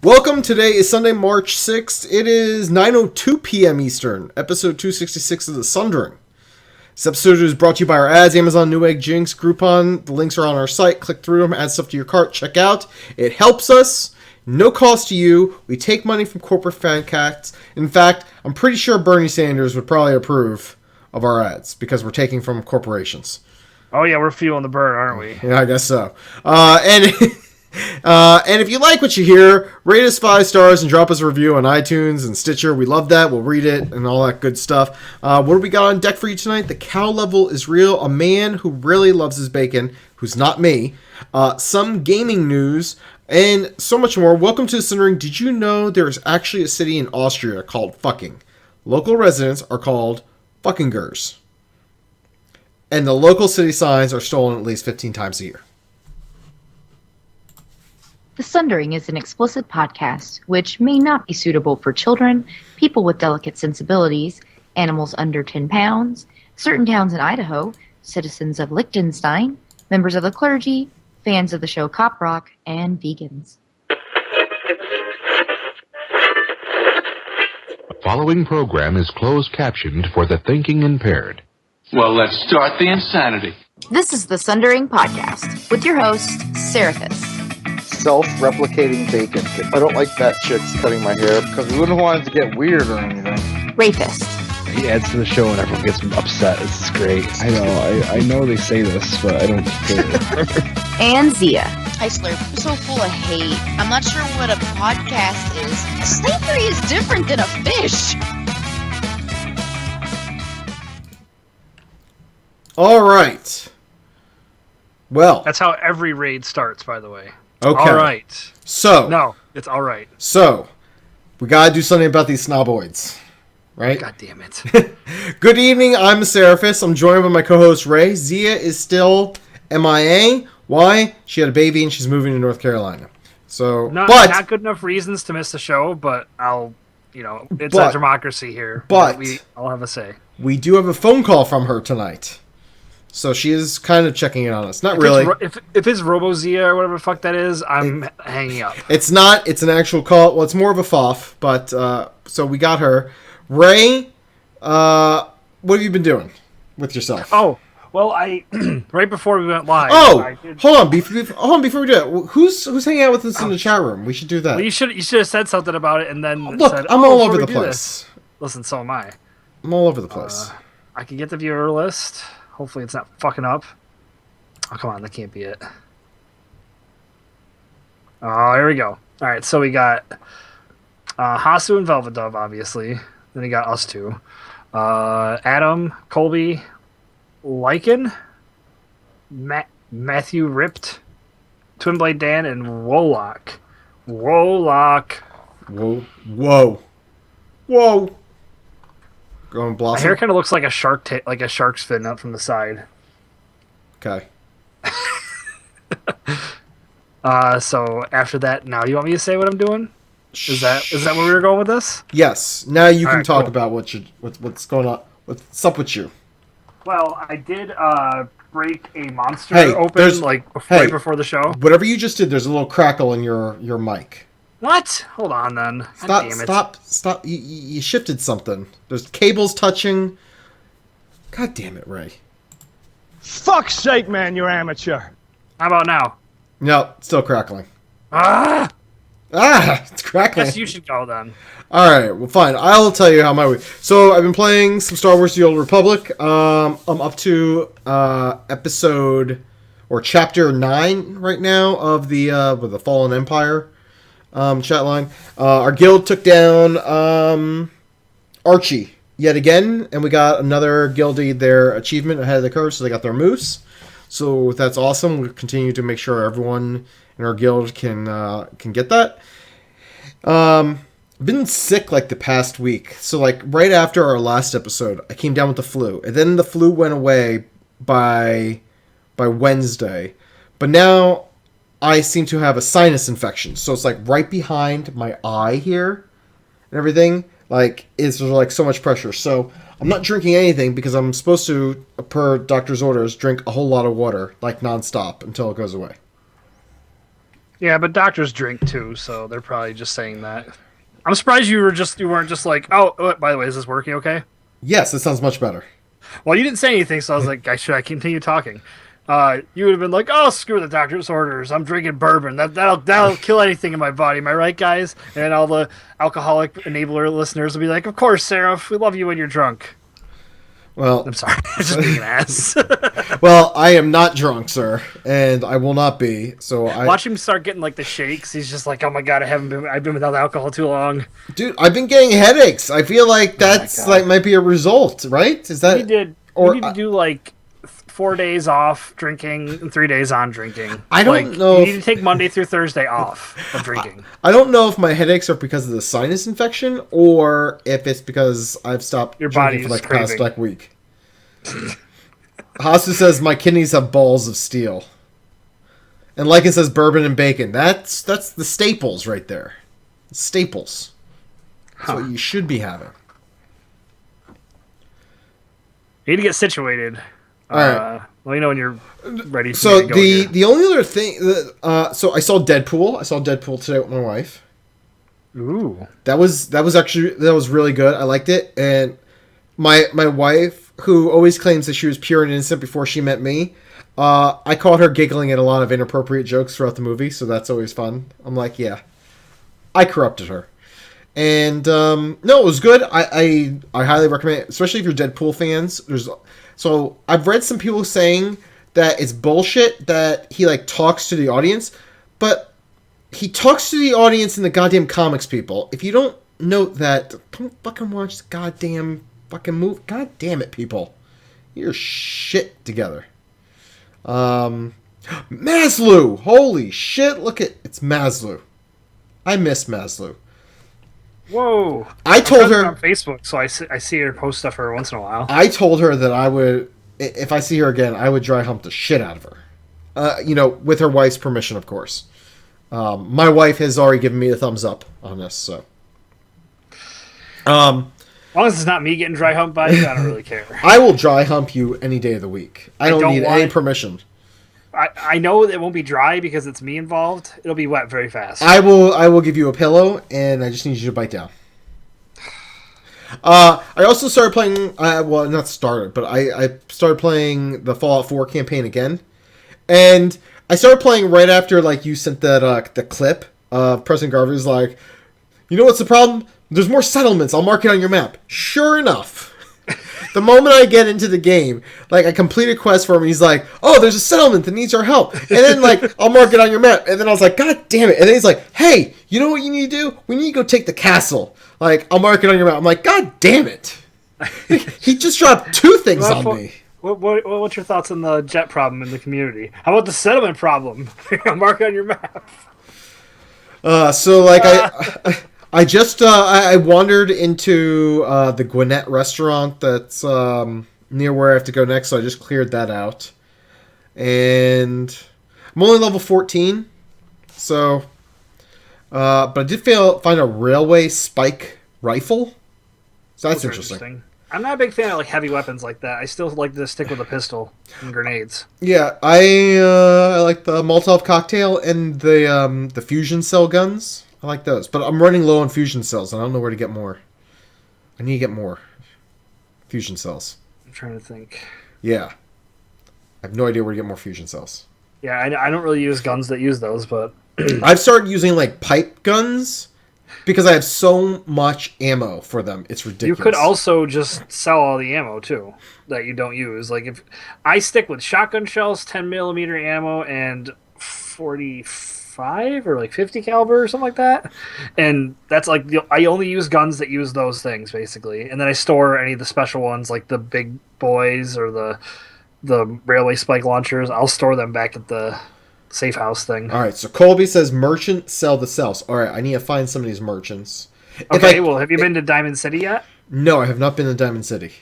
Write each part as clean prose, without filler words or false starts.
Welcome. Today is Sunday, March 6th. It is 9:02 p.m. Eastern, episode 266 of the Sundering. This episode is brought to you by our ads, Amazon, Newegg, Jinx, Groupon. The links are on our site. Click through them, add stuff to your cart, check out. It helps us. No cost to you. We take money from corporate fan cats. In fact, I'm pretty sure Bernie Sanders would probably approve of our ads because we're taking from corporations. Oh yeah, we're feeling the burn, aren't we? Yeah, I guess so. And if you like what you hear, rate us 5 stars and drop us a review on iTunes and Stitcher. We love that. We'll read it and all that good stuff. What do we got on deck for you tonight? The cow level is real. A man who really loves his bacon, who's not me. Some gaming news and so much more. Welcome to the Sundering. Did you know there's actually a city in Austria called Fucking? Local residents are called Fuckingers. And the local city signs are stolen at least 15 times a year. The Sundering is an explicit podcast which may not be suitable for children, people with delicate sensibilities, animals under 10 pounds, certain towns in Idaho, citizens of Liechtenstein, members of the clergy, fans of the show Cop Rock, and vegans. The following program is closed captioned for the thinking impaired. Well, let's start the insanity. This is the Sundering Podcast with your host, Seraphis. Self-replicating bacon. I don't like fat chicks cutting my hair because we wouldn't want it to get weird or anything. Rapist. He adds to the show and everyone gets upset. This is great. I know they say this, but I don't care. And Zia. Hi, Slurp. I'm so full of hate. I'm not sure what a podcast is. Slavery is different than a fish. All right. Well. That's how every raid starts, by the way. Okay. All right. So. No, it's all right. So, we gotta do something about these snoboids. Right? God damn it. Good evening, I'm Seraphis. I'm joined by my co-host Ray. Zia is still MIA. Why? She had a baby and she's moving to North Carolina. So, not good enough reasons to miss the show, but it's a democracy here. But I'll have a say. We do have a phone call from her tonight. So she is kind of checking in on us. Not really. If it's RoboZia or whatever the fuck that is, I'm hanging up. It's not. It's an actual call. Well, it's more of a FOF. But, so we got her. Ray, what have you been doing with yourself? Oh, well, right before we went live. Oh, hold on. Before we do it, who's hanging out with us in the chat room? We should do that. Well, you should have said something about it and then Look, said, I'm all over the place. Listen, so am I. I'm all over the place. I can get the viewer list. Hopefully it's not fucking up. Oh, come on. That can't be it. Oh, here we go. All right, so we got Hasu and Velvet Dove, obviously. Then we got us two. Adam, Colby, Lycan, Matthew Ripped, Twin Blade Dan, and Wollock. Whoa. Going Blossom. My hair kind of looks like a shark's fin out from the side. Okay. So after that, now you want me to say what I'm doing? Is that where we were going with this? Yes. Now you can talk cool. about what's going on. What's up with you? Well, I did break a monster open right before the show. Whatever you just did, there's a little crackle in your mic. What? Hold on then. Stop. You shifted something. There's cables touching. God damn it, Ray. Fuck's sake, man, you're amateur. How about now? No, still crackling. It's crackling. Guess you should go then. Alright, well fine. I'll tell you how my week. So I've been playing some Star Wars The Old Republic. I'm up to episode or chapter 9 right now of the Fallen Empire chat line. Our guild took down Archie yet again, and we got another guildie their achievement ahead of the curve, so they got their moose. So that's awesome. We'll continue to make sure everyone in our guild can get that. Been sick like the past week. So like right after our last episode, I came down with the flu, and then the flu went away by Wednesday. But now I seem to have a sinus infection. So it's like right behind my eye here and everything. Like it's like so much pressure. So I'm not drinking anything because I'm supposed to, per doctor's orders, drink a whole lot of water, like nonstop until it goes away. Yeah, but doctors drink too, so they're probably just saying that. I'm surprised you weren't just like, oh, by the way, is this working okay? Yes, it sounds much better. Well, you didn't say anything, so I was like, should I continue talking? You would have been like, oh, screw the doctor's orders. I'm drinking bourbon. That'll kill anything in my body. Am I right, guys? And all the alcoholic enabler listeners will be like, of course, Sarah. We love you when you're drunk. Well, I'm sorry. I'm just being an ass. Well, I am not drunk, sir, and I will not be. So Watch him start getting like the shakes. He's just like, oh my god, I've been without alcohol too long. Dude, I've been getting headaches. I feel like that's might be a result, right? Is that you need to do like 4 days off drinking and 3 days on drinking. I don't know. You need to take Monday through Thursday off of drinking. I don't know if my headaches are because of the sinus infection or if it's because I've stopped drinking for like the past week. Hasu says my kidneys have balls of steel. And Lycan says bourbon and bacon. That's the staples right there. Staples. That's what you should be having. You need to get situated. All right. Let me know when you're ready. So the only other thing, so I saw Deadpool. I saw Deadpool today with my wife. Ooh. That was really good. I liked it, and my wife, who always claims that she was pure and innocent before she met me, I caught her giggling at a lot of inappropriate jokes throughout the movie, so that's always fun. I'm like, yeah, I corrupted her. And no, it was good. I highly recommend it, especially if you're Deadpool fans. So I've read some people saying that it's bullshit that he like talks to the audience, but he talks to the audience in the goddamn comics, people. If you don't note that, don't fucking watch the goddamn fucking movie. God damn it, people. You're shit together. Maslow! Holy shit, look at it's Maslow. I miss Maslow. Whoa! I told her on Facebook, so I see her post stuff every once in a while. I told her that I would, if I see her again, I would dry hump the shit out of her. With her wife's permission, of course. My wife has already given me a thumbs up on this, so. As long as it's not me getting dry humped by you, I don't really care. I will dry hump you any day of the week. I don't need any permission. I know it won't be dry because it's me involved. It'll be wet very fast. I will give you a pillow, and I just need you to bite down. I also started playing. Not started, but I started playing the Fallout 4 campaign again, and I started playing right after like you sent that the clip. President Garvey's like, you know what's the problem? There's more settlements. I'll mark it on your map. Sure enough. The moment I get into the game, like, I complete a quest for him, and he's like, oh, there's a settlement that needs our help. And then, like, I'll mark it on your map. And then I was like, God damn it. And then he's like, hey, you know what you need to do? We need to go take the castle. Like, I'll mark it on your map. I'm like, God damn it. He just dropped two things on me. What's your thoughts on the jet problem in the community? How about the settlement problem? I'll mark it on your map. So, like, I just I wandered into the Gwinnett restaurant that's near where I have to go next, so I just cleared that out. And I'm only level 14, so but I did find a railway spike rifle. So that's interesting. I'm not a big fan of like heavy weapons like that. I still like to stick with a pistol and grenades. Yeah, I like the Molotov cocktail and the fusion cell guns. I like those, but I'm running low on fusion cells, and I don't know where to get more. I need to get more fusion cells. I'm trying to think. Yeah. I have no idea where to get more fusion cells. Yeah, I don't really use guns that use those, but... I've started using, like, pipe guns because I have so much ammo for them. It's ridiculous. You could also just sell all the ammo, too, that you don't use. Like, if I stick with shotgun shells, 10mm ammo, and 45 or like 50 caliber or something like that, and that's like I only use guns that use those things basically, and then I store any of the special ones like the big boys or the railway spike launchers. I'll store them back at the safe house thing. All right, so Colby says merchant sell the cells. All right, I need to find some of these merchants. Okay, well, have you been to Diamond City yet? No, I have not been to Diamond City.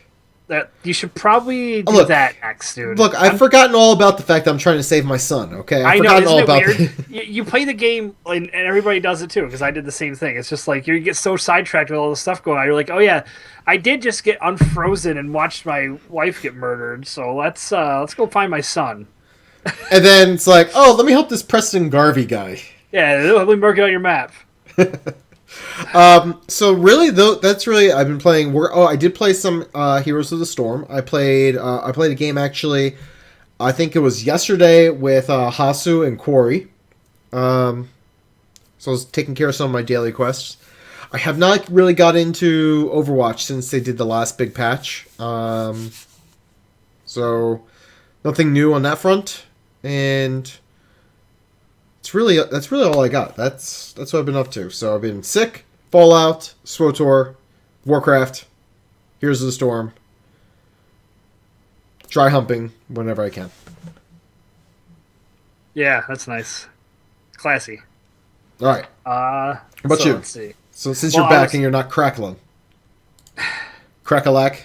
That you should probably do that next, dude. Look, I've forgotten all about the fact that I'm trying to save my son. Okay, I know. Isn't it weird? You play the game, and everybody does it too. Because I did the same thing. It's just like you get so sidetracked with all the stuff going on. You're like, oh yeah, I did just get unfrozen and watched my wife get murdered. So let's go find my son. And then it's like, oh, let me help this Preston Garvey guy. Yeah, it'll be marking on your map. So really though, that's really I've been playing. I did play some Heroes of the Storm. I played a game actually. I think it was yesterday with Hasu and Quarry. So I was taking care of some of my daily quests. I have not really got into Overwatch since they did the last big patch. So nothing new on that front, and that's really all I got. That's what I've been up to. So I've been sick, Fallout, SWTOR, Warcraft, Heroes of the Storm, dry humping whenever I can. Yeah, that's nice. Classy. All right. How about you? Let's see. So since you're back and you're not crackling. Crackalack.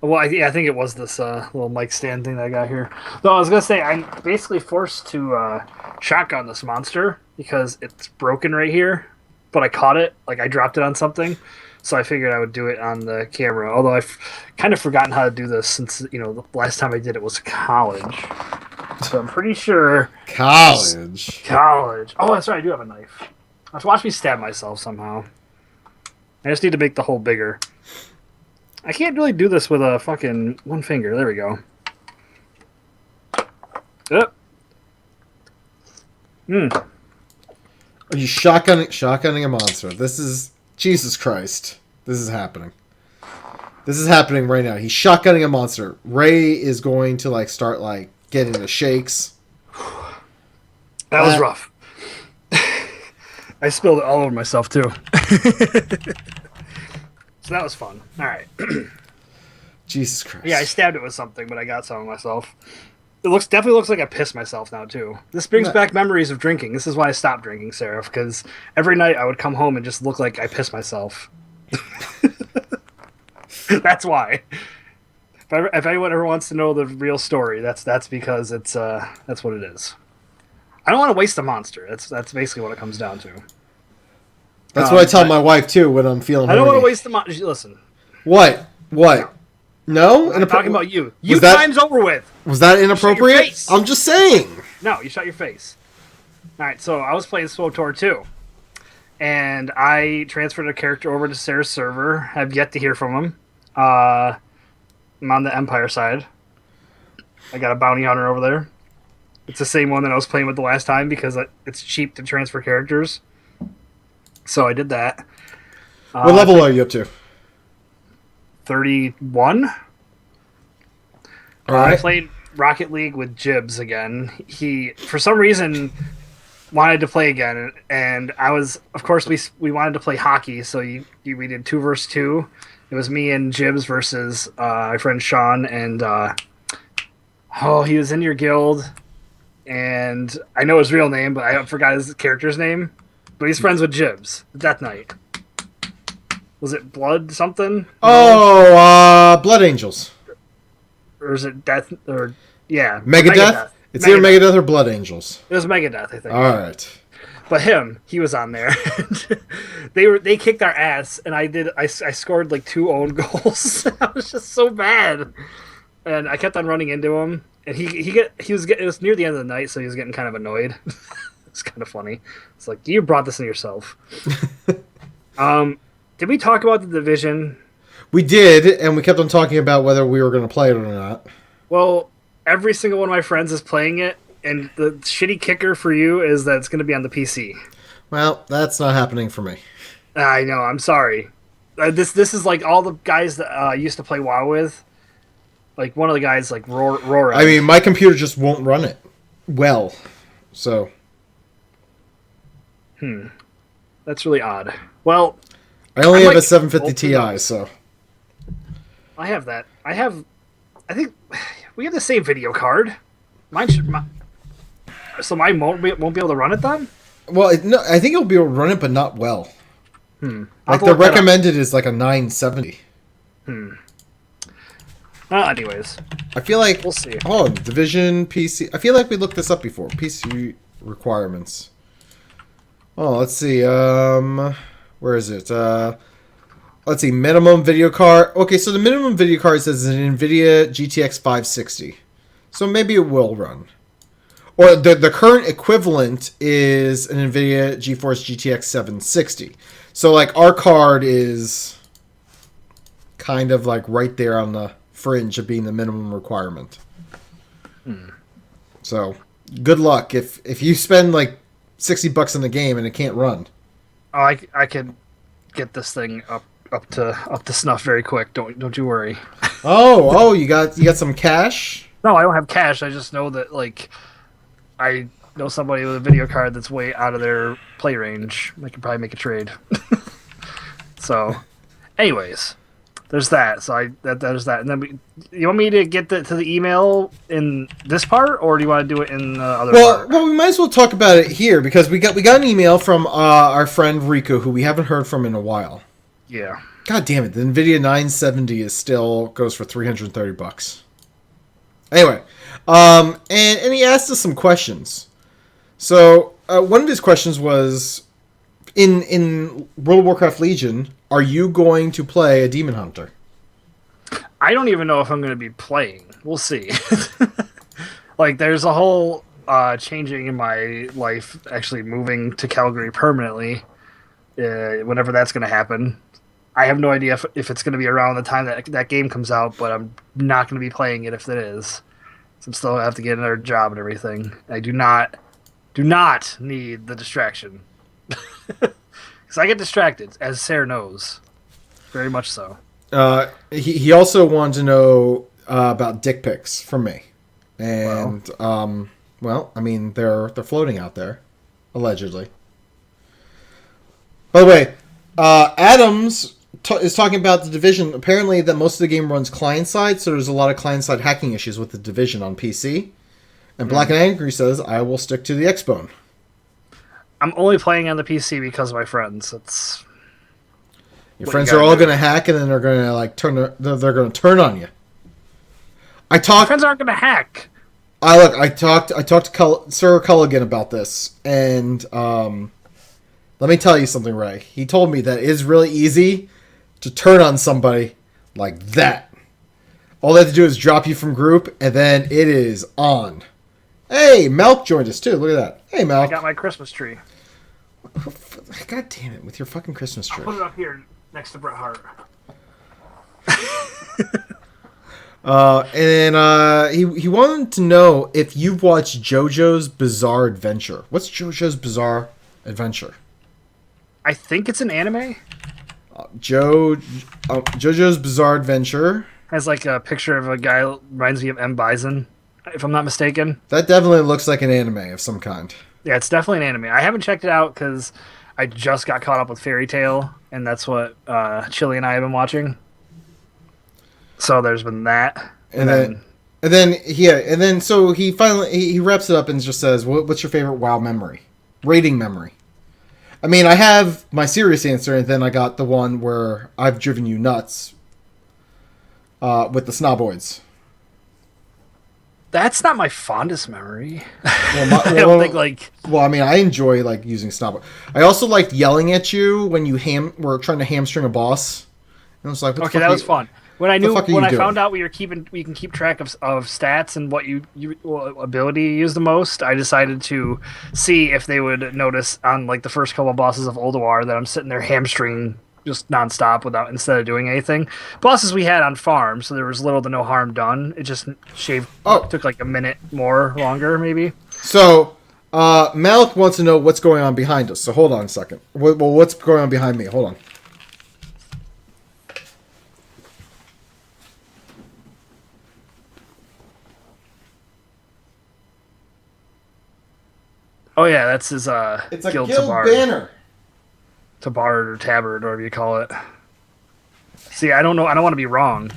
Well, I think it was this little mic stand thing that I got here. No, I was going to say, I'm basically forced to shotgun this monster because it's broken right here, but I caught it. Like, I dropped it on something, so I figured I would do it on the camera, although I've kind of forgotten how to do this since, the last time I did it was college. So I'm pretty sure... College. Oh, that's right, I do have a knife. Let's watch me stab myself somehow. I just need to make the hole bigger. I can't really do this with a fucking one finger. There we go. Yep. Are you shotgunning a monster? This is... Jesus Christ. This is happening. This is happening right now. He's shotgunning a monster. Ray is going to, start, getting the shakes. That was rough. I spilled it all over myself, too. So that was fun. All right. Jesus Christ. Yeah, I stabbed it with something, but I got some of myself. It definitely looks like I pissed myself now, too. This brings back memories of drinking. This is why I stopped drinking, Seraph, because every night I would come home and just look like I pissed myself. That's why. If anyone ever wants to know the real story, that's because that's what it is. I don't want to waste a monster. That's basically what it comes down to. That's what I tell my wife, too, when I'm feeling I don't want to waste the monster. Listen. What? No? I'm talking about you. Time's over with. Was that inappropriate? I'm just saying. No, you shut your face. All right, so I was playing SWTOR 2. And I transferred a character over to Sarah's server. I've yet to hear from him. I'm on the Empire side. I got a bounty hunter over there. It's the same one that I was playing with the last time because it's cheap to transfer characters. So I did that. What level are you up to? 31. All right. I played Rocket League with Jibs again. He, for some reason, wanted to play again, and of course, we wanted to play hockey, so we did 2 versus 2. It was me and Jibs versus my friend Sean, and he was in your guild, and I know his real name, but I forgot his character's name. But he's friends with Jibs. Death Knight. Was it Blood something? Blood Angels. Or is it Death? Or yeah, Megadeth? It's either Megadeth or Blood Angels. It was Megadeth, I think. All right. But he was on there. They kicked our ass, and I scored 2 own goals. I was just so bad, and I kept on running into him. And it was near the end of the night, so he was getting kind of annoyed. It's kind of funny. It's like, you brought this on yourself. Did we talk about the Division? We did, and we kept on talking about whether we were going to play it or not. Well, every single one of my friends is playing it, and the shitty kicker for you is that it's going to be on the PC. Well, that's not happening for me. I know, I'm sorry. This is like all the guys that I used to play WoW with. Like, one of the guys, Roar. I mean, my computer just won't run it well, so... That's really odd. Well, I only have a 750 Ti, so I have that. I think we have the same video card. So mine won't be able to run it then? Well, no, I think it'll be able to run it, but not well. The recommended is a 970. Anyways, I feel like we'll see. Oh, Division PC. I feel like we looked this up before. PC requirements. Oh, let's see. Where is it? Let's see. Minimum video card. Okay, so the minimum video card says an NVIDIA GTX 560. So maybe it will run. or the current equivalent is an NVIDIA GeForce GTX 760. So like our card is kind of like right there on the fringe of being the minimum requirement. So good luck if you spend like $60 in the game and it can't run. Oh, I can get this thing up to snuff very quick. Don't you worry. Oh, you got some cash? No, I don't have cash. I just know that like I know somebody with a video card that's way out of their play range. I could probably make a trade. So, anyways, there's that. So there's that. And then you want me to get to the email in this part, or do you want to do it in the other part? Well, we might as well talk about it here because we got an email from our friend Rico, who we haven't heard from in a while. Yeah. God damn it! The NVIDIA 970 still goes for $330. Anyway, and he asked us some questions. So one of his questions was, in World of Warcraft Legion, are you going to play a demon hunter? I don't even know if I'm going to be playing. We'll see. Like, there's a whole changing in my life, actually moving to Calgary permanently, whenever that's going to happen. I have no idea if it's going to be around the time that game comes out, but I'm not going to be playing it if it is. So I'm still going to have to get another job and everything. I do not need the distraction. Because I get distracted, as Sarah knows. Very much so. He also wanted to know about dick pics from me. And, well, I mean, they're floating out there, allegedly. By the way, Adams is talking about the Division. Apparently, that most of the game runs client-side, so there's a lot of client-side hacking issues with the Division on PC. And Black and Angry says, I will stick to the Xbone. I'm only playing on the PC because of my friends. It's your friends are all going to hack, and then they're going to like they're going to turn on you. My friends aren't going to hack. I talked to Sir Culligan about this, and let me tell you something, Ray. He told me that it is really easy to turn on somebody like that. All they have to do is drop you from group, and then it is on. Hey, Malk joined us too. Look at that. Hey, Malk. I got my Christmas tree. God damn it, with your fucking Christmas tree. I'll put it up here next to Bret Hart. And he wanted to know if you've watched JoJo's Bizarre Adventure. What's JoJo's Bizarre Adventure? I think it's an anime. JoJo's Bizarre Adventure Has like a picture of a guy reminds me of M. Bison, if I'm not mistaken. That definitely looks like an anime of some kind. Yeah, it's definitely an anime. I haven't checked it out because I just got caught up with Fairy Tail, and that's what Chili and I have been watching. So there's been that, and then so he finally he wraps it up and just says, "What's your favorite WoW memory? Rating memory?" I mean, I have my serious answer, and then I got the one where I've driven you nuts with the Snoboids. That's not my fondest memory. Well, I don't think like. Well, I mean, I enjoy like using Snoboid. I also liked yelling at you when you were trying to hamstring a boss. And I was like, okay, that was fun. When I found out we can keep track of stats and what ability you use the most, I decided to see if they would notice on like the first couple of bosses of Ulduar that I'm sitting there hamstring just nonstop instead of doing anything. Bosses we had on farm, so there was little to no harm done. It just took like a minute longer maybe. So Malik wants to know what's going on behind us. So hold on a second. Well, what's going on behind me? Hold on. Oh yeah, that's his it's a guild banner. Tabard or tabard, or whatever you call it. See, I don't know. I don't want to be wrong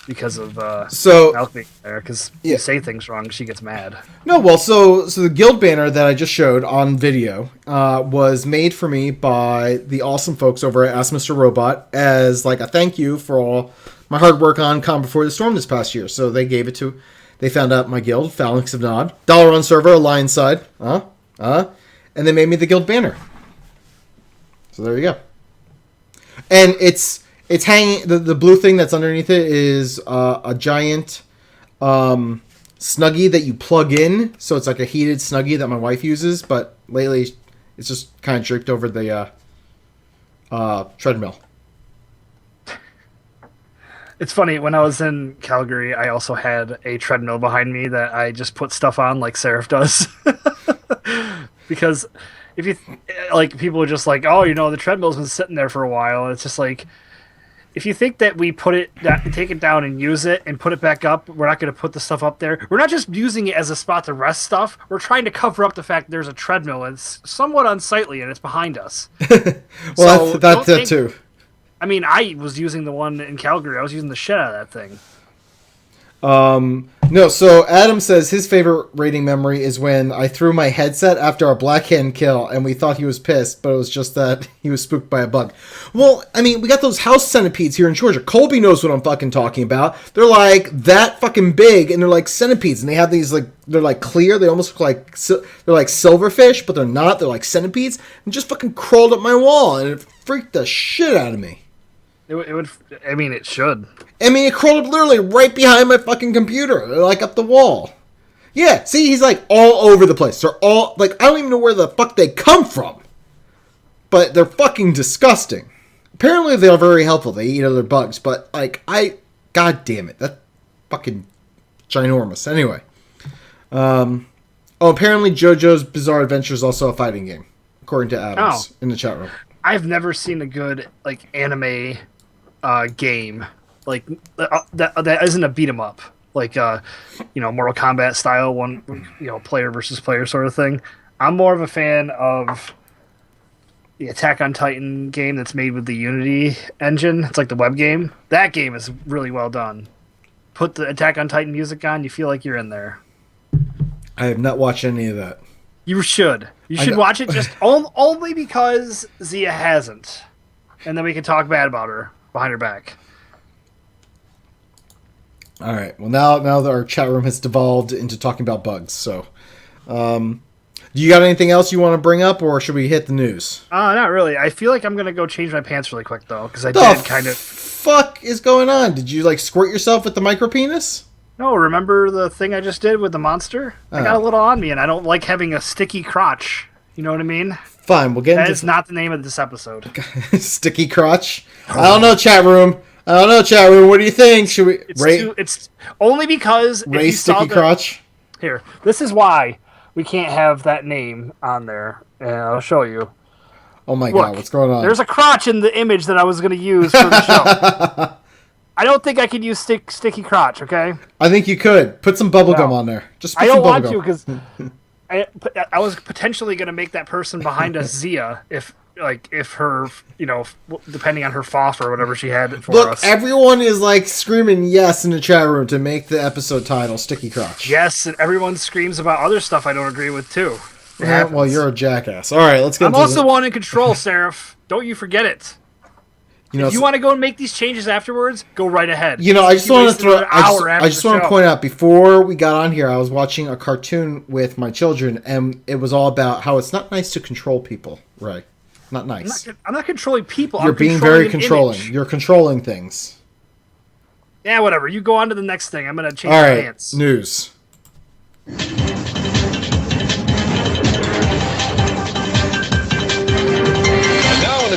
because of Malk being there. Because you say things wrong, she gets mad. No, well, so the guild banner that I just showed on video was made for me by the awesome folks over at Ask Mr. Robot as like a thank you for all my hard work on Calm Before the Storm this past year. So they gave it to. They found out my guild, Phalanx of Nod, $1 on server, Alliance side, and they made me the guild banner. So there you go. And it's hanging. The blue thing that's underneath it is a giant Snuggie that you plug in, so it's like a heated Snuggie that my wife uses, but lately it's just kind of draped over the treadmill. It's funny, when I was in Calgary, I also had a treadmill behind me that I just put stuff on like Seraph does. Because if you, like, people are just like, oh, the treadmill's been sitting there for a while. And it's just like, if you think that we take it down and use it and put it back up, we're not going to put the stuff up there. We're not just using it as a spot to rest stuff. We're trying to cover up the fact there's a treadmill. It's somewhat unsightly and it's behind us. Well, so that's that too. I mean, I was using the one in Calgary. I was using the shit out of that thing. No, so Adam says his favorite raiding memory is when I threw my headset after a black hand kill, and we thought he was pissed, but it was just that he was spooked by a bug. Well, I mean, we got those house centipedes here in Georgia. Colby knows what I'm fucking talking about. They're like that fucking big, and they're like centipedes, and they have these, like, they're like clear. They almost look like, they're like silverfish, but they're not. They're like centipedes, and just fucking crawled up my wall, and it freaked the shit out of me. It would. I mean, it should. I mean, it crawled up literally right behind my fucking computer, like up the wall. Yeah, see, he's like all over the place. They're all, like, I don't even know where the fuck they come from. But they're fucking disgusting. Apparently they are very helpful. They eat other bugs, but, like, god damn it. That's fucking ginormous. Anyway. Apparently JoJo's Bizarre Adventure is also a fighting game, according to Adams in the chat room. I've never seen a good, like, anime game like that isn't a beat 'em up, like Mortal Kombat style one, player versus player sort of thing. I'm more of a fan of the Attack on Titan game that's made with the Unity engine. It's like the web game. That game is really well done. Put the Attack on Titan music on, you feel like you're in there. I have not watched any of that. You should. You should watch it just only because Zia hasn't. And then we can talk bad about her behind her back. All right. Well, now that our chat room has devolved into talking about bugs. So, do you got anything else you want to bring up, or should we hit the news? Not really. I feel like I'm going to go change my pants really quick, though, because I did kind of... fuck is going on? Did you, like, squirt yourself with the micro penis? No, remember the thing I just did with the monster? I got a little on me, and I don't like having a sticky crotch. You know what I mean? Fine, we'll get into... That is not the name of this episode. Sticky crotch? I don't know, chat room. What do you think? Should we... It's only because... Ray Sticky Crotch? Here, this is why we can't have that name on there. And I'll show you. Oh my god, what's going on? There's a crotch in the image that I was going to use for the show. I don't think I could use sticky crotch, okay? I think you could. Put some bubblegum on there. Just put I don't want bubblegum. to, because I was potentially going to make that person behind us Zia, if her, depending on her FOF or whatever she had for us. Look, everyone is, like, screaming yes in the chat room to make the episode title Sticky Crotch. Yes, and everyone screams about other stuff I don't agree with, too. Yeah, well, you're a jackass. All right, let's get I'm also one in control, Seraph. Don't you forget it. If you want to go and make these changes afterwards, go right ahead. I just want to point out, before we got on here, I was watching a cartoon with my children, and it was all about how it's not nice to control people, right? Not nice. I'm not controlling people. You're being very controlling. You're controlling things. Yeah, whatever. You go on to the next thing. I'm going to change my pants. News.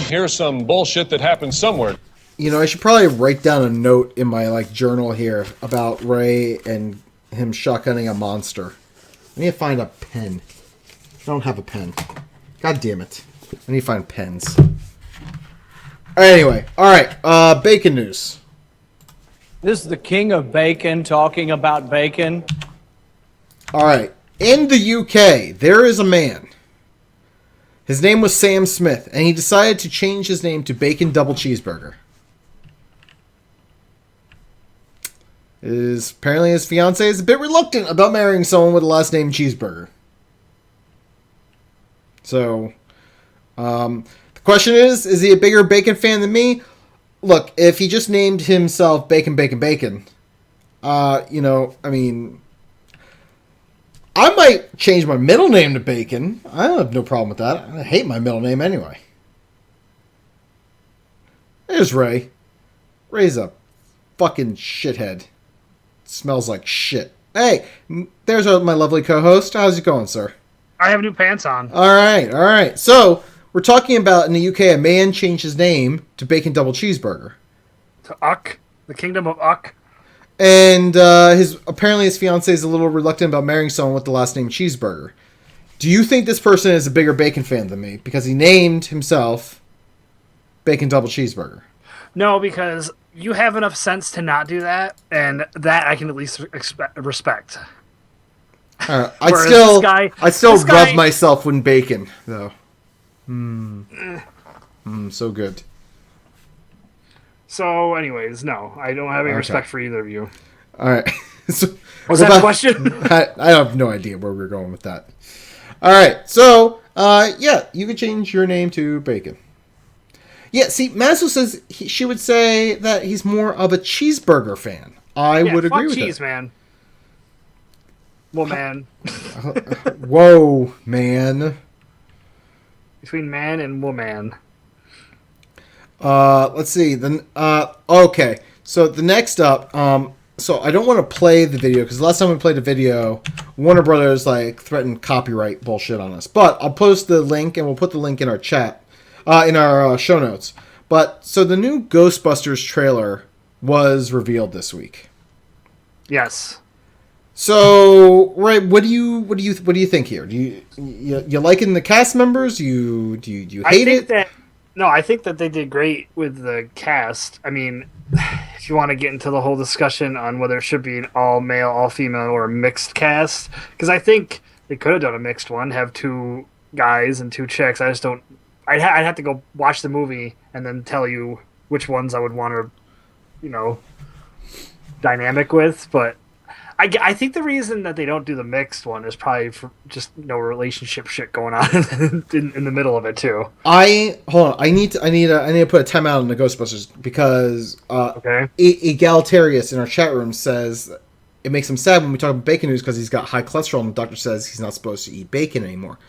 Here's some bullshit that happened somewhere. I should probably write down a note in my journal here about Ray and him shotgunning a monster. I need to find a pen. I don't have a pen. God damn it. I need to find pens. Anyway, alright, bacon news. This is the king of bacon talking about bacon. Alright, in the UK, there is a man. His name was Sam Smith, and he decided to change his name to Bacon Double Cheeseburger. Apparently his fiancée is a bit reluctant about marrying someone with the last name Cheeseburger. So, the question is he a bigger bacon fan than me? Look, if he just named himself Bacon, Bacon, Bacon, I might change my middle name to Bacon. I have no problem with that. I hate my middle name anyway. There's Ray. Ray's a fucking shithead. Smells like shit. Hey, there's my lovely co-host. How's it going, sir? I have new pants on. All right. So, we're talking about in the UK, a man changed his name to Bacon Double Cheeseburger. To Uck, the Kingdom of Uck. And apparently his fiancée is a little reluctant about marrying someone with the last name Cheeseburger. Do you think this person is a bigger bacon fan than me? Because he named himself Bacon Double Cheeseburger. No, because you have enough sense to not do that, and that I can at least respect. I still rub myself with bacon, though. So good. So, anyways, no, I don't have any respect for either of you. All right. Was that the question? I have no idea where we're going with that. All right. So, yeah, you could change your name to Bacon. Yeah, see, Mazzo says she would say that he's more of a cheeseburger fan. I would agree with cheese, that. Man. Well, man. Whoa, man. Between man and woman. Let's see. Okay. So the next up, so I don't want to play the video because last time we played a video, Warner Brothers threatened copyright bullshit on us. But I'll post the link and we'll put the link in our chat, in our show notes. But so the new Ghostbusters trailer was revealed this week. Yes. So, right, what do you think here? Do you liking the cast members? Do you hate it? I think that they did great with the cast. I mean, if you want to get into the whole discussion on whether it should be an all male, all female, or a mixed cast, because I think they could have done a mixed one, have 2 guys and 2 chicks. I just don't. I'd have to go watch the movie and then tell you which ones I would want to, dynamic with, but. I think the reason that they don't do the mixed one is probably for just no relationship shit going on in the middle of it too. Hold on. I need to put a timeout on the Ghostbusters because Egalitarius in our chat room says it makes him sad when we talk about bacon news because he's got high cholesterol and the doctor says he's not supposed to eat bacon anymore.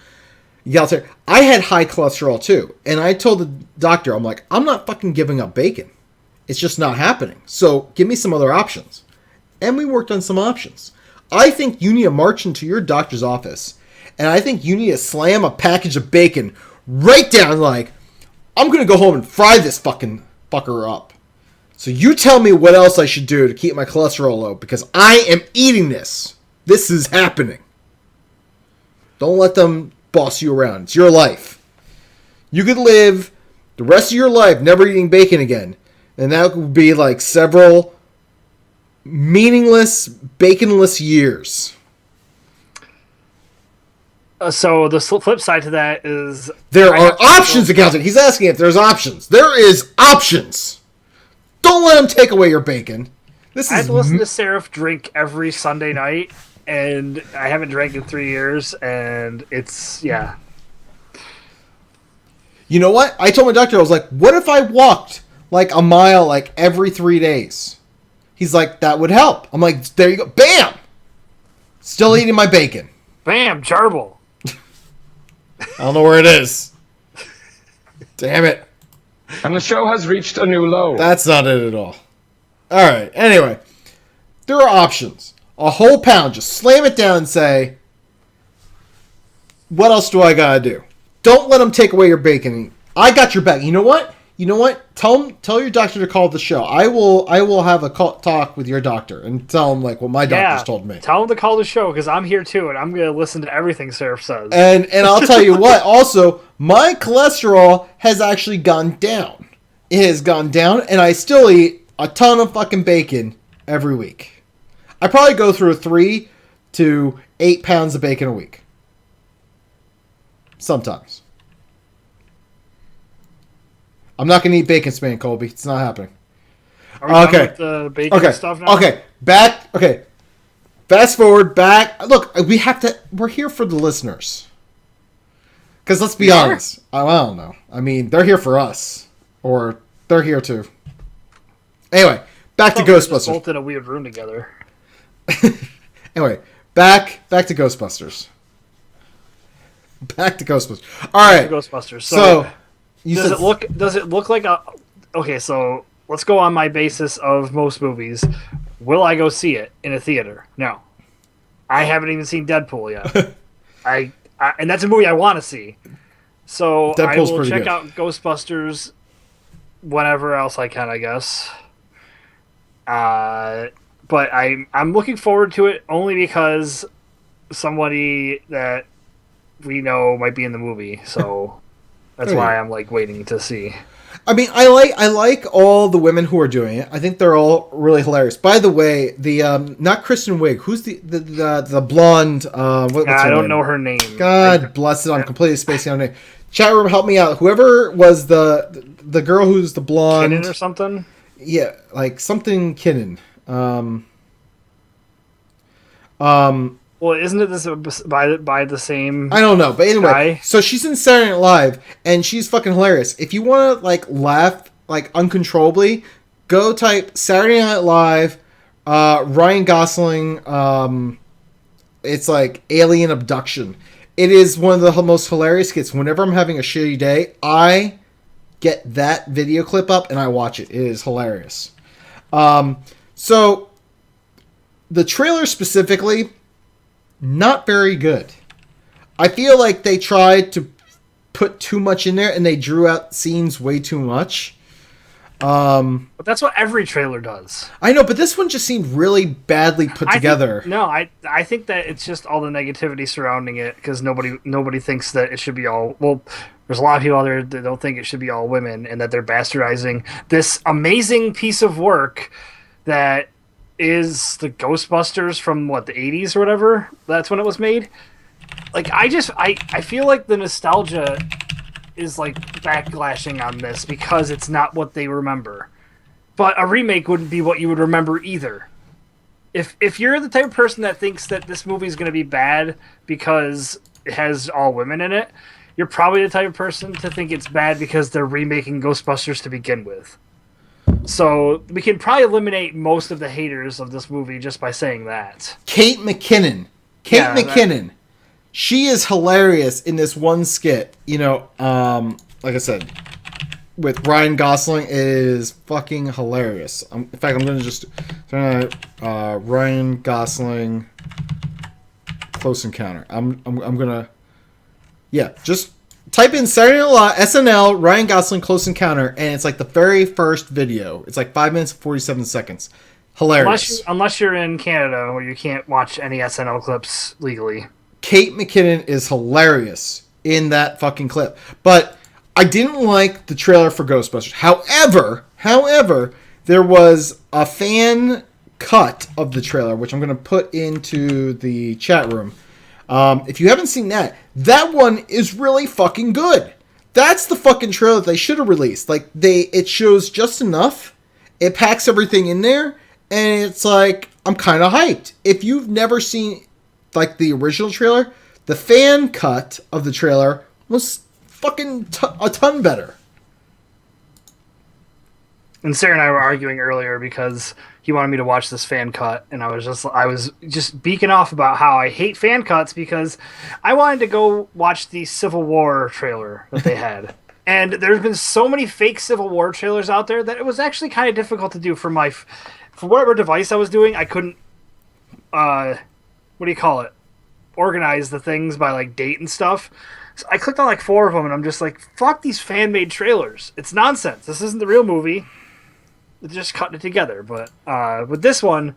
Egalitarius, I had high cholesterol too, and I told the doctor, I'm like, I'm not fucking giving up bacon. It's just not happening. So give me some other options. And we worked on some options. I think you need to march into your doctor's office, and I think you need to slam a package of bacon right down I'm going to go home and fry this fucking fucker up. So you tell me what else I should do to keep my cholesterol low, because I am eating this. This is happening. Don't let them boss you around. It's your life. You could live the rest of your life never eating bacon again, and that would be several meaningless, baconless years. So the flip side to that is there are options, accountant. He's asking if there's options. There is options. Don't let him take away your bacon. I have to listen to Seraph drink every Sunday night, and I haven't drank in 3 years, and it's yeah. You know what? I told my doctor, I was like, what if I walked a mile every 3 days? He's like, that would help. I'm like, there you go. Bam! Still eating my bacon. Bam! Jarble. I don't know where it is. Damn it. And the show has reached a new low. That's not it at all. All right. Anyway, there are options. A whole pound. Just slam it down and say, what else do I got to do? Don't let them take away your bacon. I got your back. You know what? Tell your doctor to call the show. I will have a talk with your doctor and tell him what my doctor's told me. Tell him to call the show because I'm here too, and I'm going to listen to everything Seraph says. And I'll tell you what. Also, my cholesterol has actually gone down. It has gone down, and I still eat a ton of fucking bacon every week. I probably go through 3 to 8 pounds of bacon a week. Sometimes. I'm not going to eat bacon span, Colby. It's not happening. Are we done with the bacon stuff now? Okay. Fast forward back. Look, we're here for the listeners. Because let's be honest. I don't know. I mean, they're here for us. Or they're here too. Anyway, back to Ghostbusters. We just both in a weird room together. Anyway, back to Ghostbusters. Back to Ghostbusters. All right. Ghostbusters. So does it look like a... Okay, so let's go on my basis of most movies. Will I go see it in a theater? No. I haven't even seen Deadpool yet. And that's a movie I want to see. So Deadpool's I will pretty check good. out Ghostbusters whenever else I can, I guess. But I'm looking forward to it only because somebody that we know might be in the movie. So that's why I'm like waiting to see. I mean, I like all the women who are doing it. I think they're all really hilarious. By the way, the not Kristen Wiig. Who's the blonde? What's her I don't name? know her name. God bless it. I'm completely spacing on her name. Chat room, help me out. Whoever was the girl who's the blonde Kinnan or something. Yeah, like something Kinnan. Well, isn't it this by the same? I don't know, but anyway, guy? so she's in Saturday Night Live, and she's fucking hilarious. If you want to like laugh like uncontrollably, go type Saturday Night Live, Ryan Gosling. It's like alien abduction. It is one of the most hilarious skits. Whenever I'm having a shitty day, I get that video clip up and I watch it. It is hilarious. So the trailer specifically, not very good. I feel like they tried to put too much in there and they drew out scenes way too much. But that's what every trailer does. I know, but this one just seemed really badly put together. I think that it's just all the negativity surrounding it because nobody thinks that it should be all. Well, there's a lot of people out there that don't think it should be all women and that they're bastardizing this amazing piece of work that is the Ghostbusters from the 80s or whatever. That's when it was made. Like I feel like the nostalgia is like backlashing on this because it's not what they remember. But a remake wouldn't be what you would remember either. If you're the type of person that thinks that this movie is going to be bad because it has all women in it, you're probably the type of person to think it's bad because they're remaking Ghostbusters to begin with. So we can probably eliminate most of the haters of this movie just by saying that. Kate McKinnon. She is hilarious in this one skit. You know, like I said, with Ryan Gosling, it is fucking hilarious. In fact, I'm going to just Ryan Gosling Close Encounter. I'm going to just type in Saturday Night Live, SNL, Ryan Gosling Close Encounter, and it's like the very first video. It's like 5 minutes and 47 seconds. Hilarious. Unless you're in Canada where you can't watch any SNL clips legally. Kate McKinnon is hilarious in that fucking clip. But I didn't like the trailer for Ghostbusters. However, there was a fan cut of the trailer, which I'm going to put into the chat room. If you haven't seen that one is really fucking good. That's the fucking trailer that they should have released. Like it shows just enough. It packs everything in there, and it's like I'm kind of hyped. If you've never seen like the original trailer, the fan cut of the trailer was fucking a ton better. And Sarah and I were arguing earlier because he wanted me to watch this fan cut, and I was just beaking off about how I hate fan cuts because I wanted to go watch the Civil War trailer that they had. And there's been so many fake Civil War trailers out there that it was actually kind of difficult to do for whatever device I was doing. I couldn't organize the things by like date and stuff. So I clicked on like 4 of them, and I'm just like, fuck these fan-made trailers. It's nonsense. This isn't the real movie. They're just cutting it together. But with this one,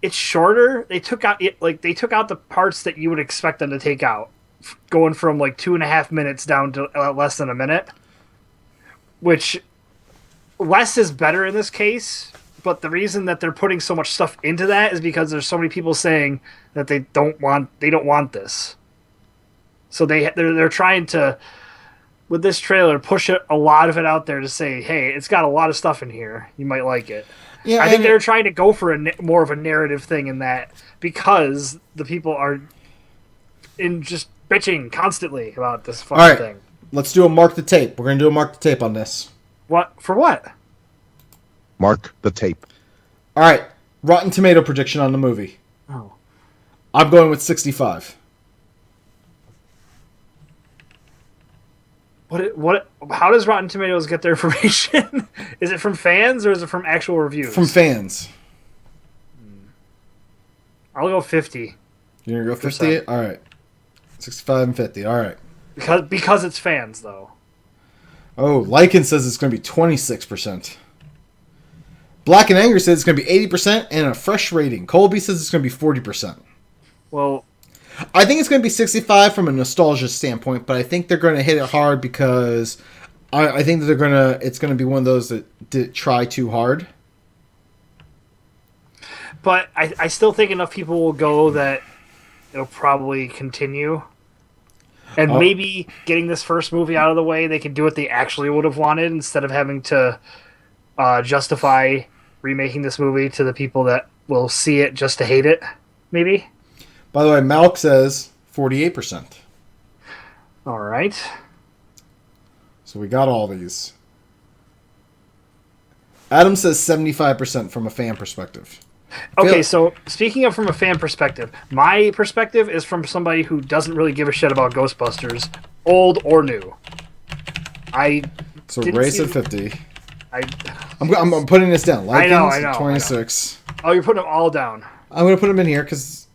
it's shorter. They took out the parts that you would expect them to take out, going from like 2.5 minutes down to less than a minute. Which less is better in this case. But the reason that they're putting so much stuff into that is because there's so many people saying that they don't want this. So they're trying to, with this trailer, push a lot of it out there to say, hey, it's got a lot of stuff in here. You might like it. Yeah, I think they're trying to go for more of a narrative thing in that because the people are just bitching constantly about this fucking thing. Let's do a mark the tape. We're going to do a mark the tape on this. What? For what? Mark the tape. All right. Rotten Tomato prediction on the movie. Oh. I'm going with 65. What? How does Rotten Tomatoes get their information? Is it from fans or is it from actual reviews? From fans. I'll go 50. You're going to go 50? All right. 65 and 50. All right. Because it's fans, though. Oh, Lycan says it's going to be 26%. Black and Angry says it's going to be 80% and a fresh rating. Colby says it's going to be 40%. Well, I think it's going to be 65 from a nostalgia standpoint, but I think they're going to hit it hard because I think that it's going to be one of those that did try too hard. But I still think enough people will go that it'll probably continue. And maybe getting this first movie out of the way, they can do what they actually would have wanted instead of having to justify remaking this movie to the people that will see it just to hate it, maybe. By the way, Malk says 48%. All right. So we got all these. Adam says 75% from a fan perspective. Okay, so speaking of from a fan perspective, my perspective is from somebody who doesn't really give a shit about Ghostbusters, old or new. So Ray said 50. I'm putting this down. I know. 26. Oh, you're putting them all down. I'm going to put them in here because...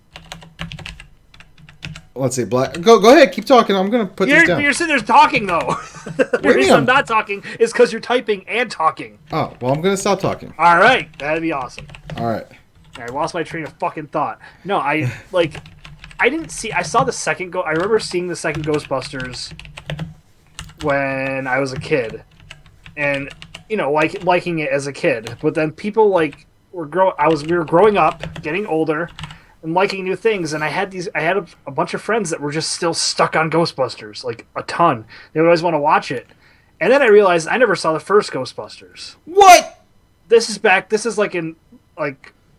Let's see. Black. Go ahead. Keep talking. I'm going to put these down. You're sitting there talking, though. The reason I'm not talking is because you're typing and talking. Oh, well, I'm going to stop talking. All right. That'd be awesome. All right. I lost my train of fucking thought. No, I didn't see... I saw the second... I remember seeing the second Ghostbusters when I was a kid. And... liking it as a kid, but then people we were growing up, getting older, and liking new things, and I had a bunch of friends that were just still stuck on Ghostbusters, like a ton. They would always want to watch it, and then I realized I never saw the first Ghostbusters. What? This is like in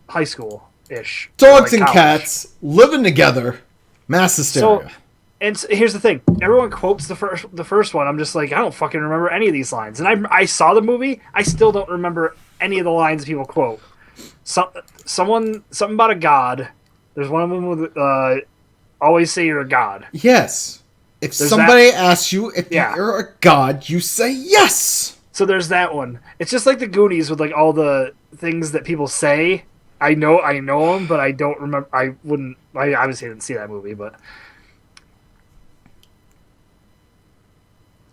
high school ish. Dogs and cats living together, mass hysteria. And here's the thing: everyone quotes the first one. I'm just like, I don't fucking remember any of these lines. And I saw the movie. I still don't remember any of the lines people quote. Something about a god. There's one of them with always say you're a god. Yes. If somebody asks you if you're a god, you say yes. So there's that one. It's just like the Goonies with all the things that people say. I know them, but I don't remember. I obviously didn't see that movie, but.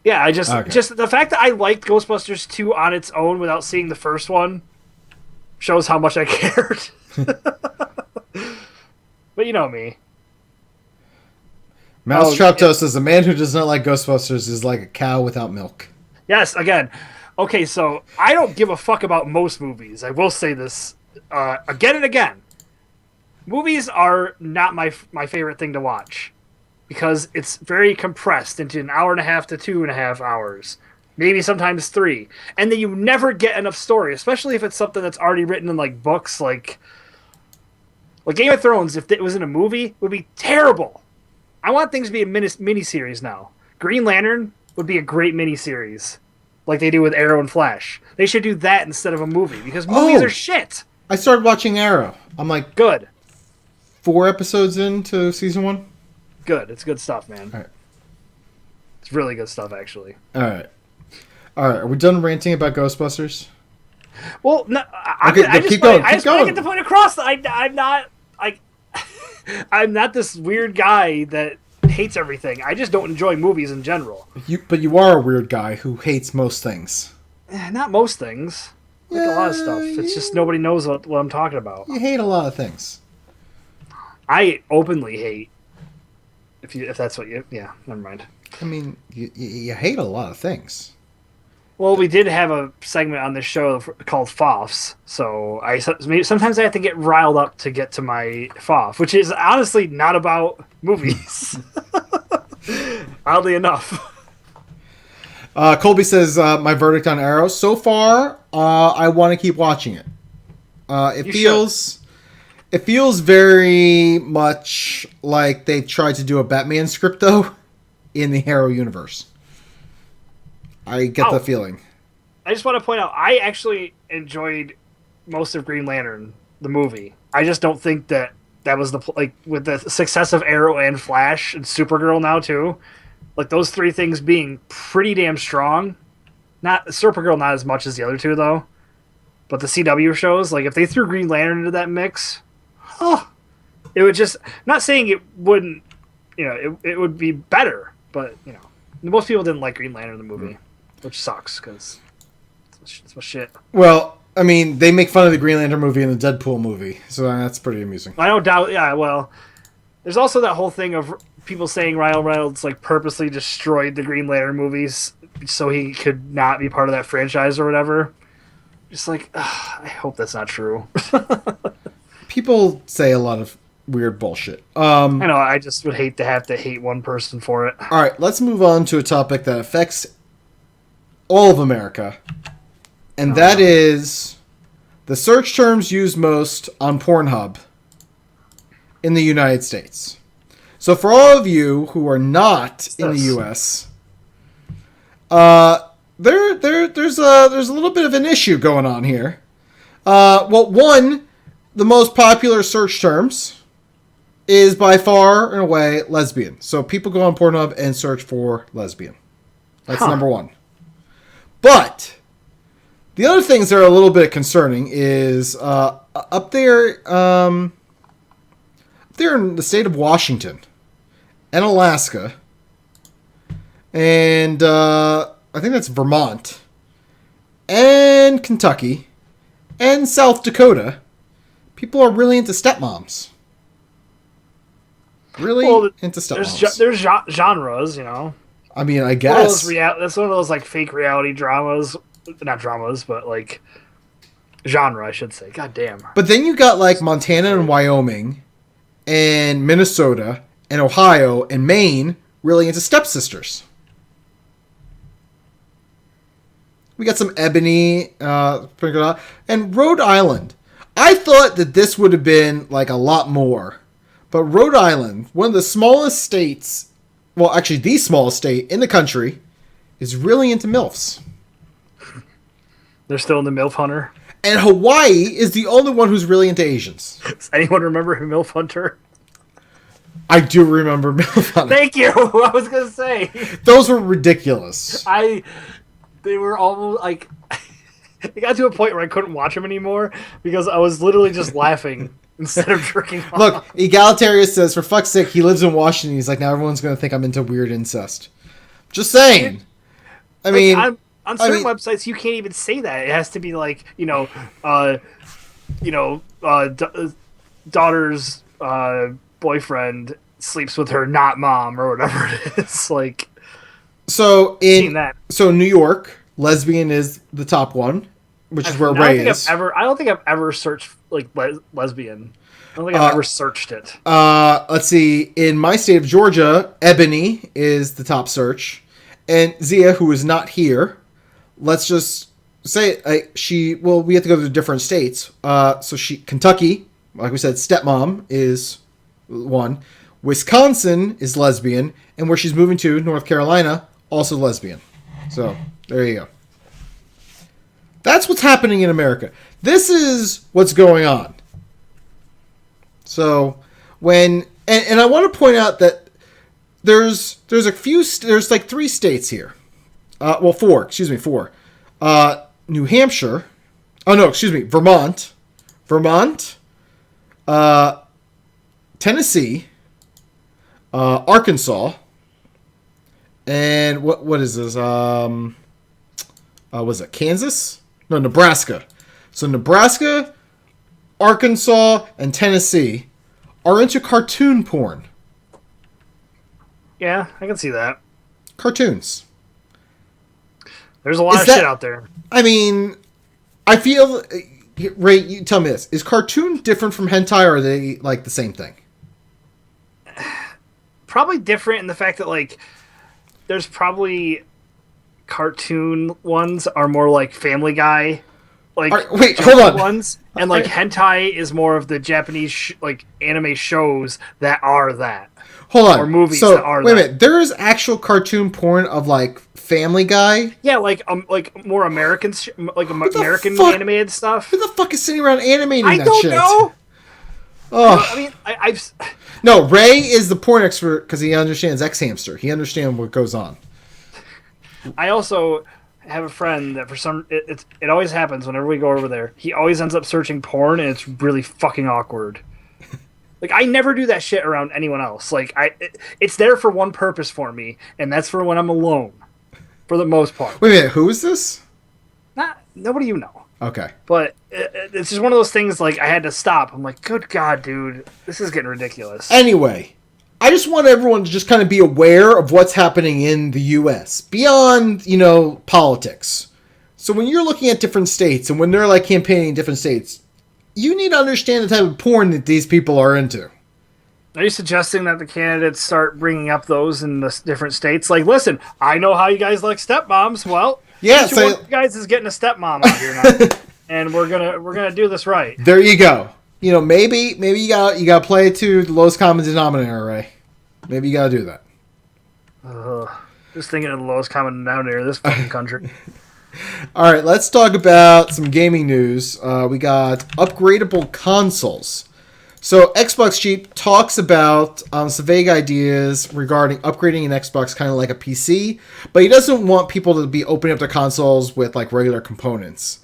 Yeah, just the fact that I liked Ghostbusters 2 on its own without seeing the first one shows how much I cared. But you know me. Mousetrap Toast says, a man who does not like Ghostbusters is like a cow without milk. Yes, again. Okay, so I don't give a fuck about most movies. I will say this again and again. Movies are not my favorite thing to watch. Because it's very compressed into an hour and a half to 2.5 hours. Maybe sometimes 3. And then you never get enough story, especially if it's something that's already written in books like Game of Thrones, if it was in a movie, would be terrible. I want things to be a mini-series now. Green Lantern would be a great mini-series. Like they do with Arrow and Flash. They should do that instead of a movie, because movies are shit. I started watching Arrow. I'm like... Good. 4 episodes into season 1? Good. It's good stuff, man. All right. It's really good stuff, actually. All right. Are we done ranting about Ghostbusters? Well, no. I just want to get the point across. I'm not I'm not this weird guy that hates everything. I just don't enjoy movies in general. But you are a weird guy who hates most things. Not most things. A lot of stuff. It's just nobody knows what I'm talking about. You hate a lot of things. I openly hate. If that's what you... Yeah, never mind. I mean, you hate a lot of things. Well, we did have a segment on this show called FOFs, so sometimes I have to get riled up to get to my FOF, which is honestly not about movies. Oddly enough. Colby says, my verdict on Arrow. So far, I want to keep watching it. It feels very much like they tried to do a Batman script, though, in the Arrow universe. I get the feeling. I just want to point out, I actually enjoyed most of Green Lantern, the movie. I just don't think that was with the success of Arrow and Flash and Supergirl now, too. Those 3 things being pretty damn strong. Not Supergirl, not as much as the other 2, though. But the CW shows, if they threw Green Lantern into that mix... Oh, It would just, not saying it wouldn't, it would be better, but most people didn't like Green Lantern the movie, which sucks because it's my shit. Well, I mean, they make fun of the Green Lantern movie and the Deadpool movie, so that's pretty amusing. I don't doubt. Yeah, well, there's also that whole thing of people saying Ryan Reynolds like purposely destroyed the Green Lantern movies so he could not be part of that franchise or whatever. Just like, I hope that's not true. People say a lot of weird bullshit. I know. I just would hate to have to hate one person for it. All right, let's move on to a topic that affects all of America, and that is the search terms used most on Pornhub in the United States. So for all of you who are not in the U.S., there's a little bit of an issue going on here. One, the most popular search terms is by far and away lesbian. So people go on Pornhub and search for lesbian. That's number one. But the other things that are a little bit concerning is up there in the state of Washington and Alaska, and I think that's Vermont, and Kentucky, and South Dakota, people are really into stepmoms. Really into stepmoms. There's genres, I mean, I guess. That's one of those like fake reality dramas. Not dramas, but like genre, I should say. God damn. But then you got like Montana and Wyoming and Minnesota and Ohio and Maine really into stepsisters. We got some Ebony, and Rhode Island. I thought that this would have been like a lot more. But Rhode Island, one of the smallest states, well, actually the smallest state in the country, is really into MILFs. They're still in the MILF Hunter. And Hawaii is the only one who's really into Asians. Does anyone remember MILF Hunter? I do remember MILF Hunter. Thank you. I was going to say. Those were ridiculous. They were almost like... It got to a point where I couldn't watch them anymore because I was literally just laughing instead of jerking off. Look, Egalitarius says, for fuck's sake, he lives in Washington. He's like, now everyone's going to think I'm into weird incest. Just saying. On certain websites, you can't even say that. It has to be like, daughter's boyfriend sleeps with her not mom or whatever it is. Like, so New York, lesbian is the top one, which is where Ray is. I don't think I've ever searched like lesbian. I don't think I've ever searched it. Let's see. In my state of Georgia, Ebony is the top search, and Zia, who is not here. Let's just say we have to go to different states. Kentucky, like we said, stepmom is one. Wisconsin is lesbian, and where she's moving to, North Carolina, also lesbian. So there you go. That's what's happening in America. This is what's going on. So and I want to point out that there's like 3 states here. 4. New Hampshire. Vermont. Tennessee. Arkansas. And what is this? Was it Kansas? No, Nebraska. So Nebraska, Arkansas, and Tennessee are into cartoon porn. Yeah, I can see that. Cartoons. There's a lot of shit out there. I mean, I feel... Ray, you tell me this. Is cartoon different from hentai, or are they like the same thing? Probably different in the fact that, like, there's probably cartoon ones are more like Family Guy, like hold on. ones, and like hentai is more of the Japanese anime shows that are that. Hold on. Or movies that are wait a minute. There is actual cartoon porn of like Family Guy. Yeah, like more American American animated stuff. Who the fuck is sitting around animating that shit? I don't know. Oh. I mean, I've. No, Ray is the porn expert because he understands X-Hamster. He understands what goes on. I also have a friend that for some it always happens whenever we go over there. He always ends up searching porn, and it's really fucking awkward. Like, I never do that shit around anyone else. Like, it's there for one purpose for me, and that's for when I'm alone, for the most part. Wait a minute, who is this? Nobody you know. Okay. But it's just one of those things, like, I had to stop. I'm like, good God, dude, this is getting ridiculous. Anyway, I just want everyone to just kind of be aware of what's happening in the U.S. beyond, politics. So when you're looking at different states and when they're, like, campaigning in different states, you need to understand the type of porn that these people are into. Are you suggesting that the candidates start bringing up those in the different states? Like, listen, I know how you guys like stepmoms. Well, yeah, so one of you guys is getting a stepmom out here now, and we're gonna do this right. There you go. Maybe you got to play it to the lowest common denominator, Ray. Maybe you got to do that. Just thinking of the lowest common denominator of this fucking country. All right, let's talk about some gaming news. We got upgradable consoles. So Xbox Cheap talks about some vague ideas regarding upgrading an Xbox kind of like a PC, but he doesn't want people to be opening up their consoles with like regular components.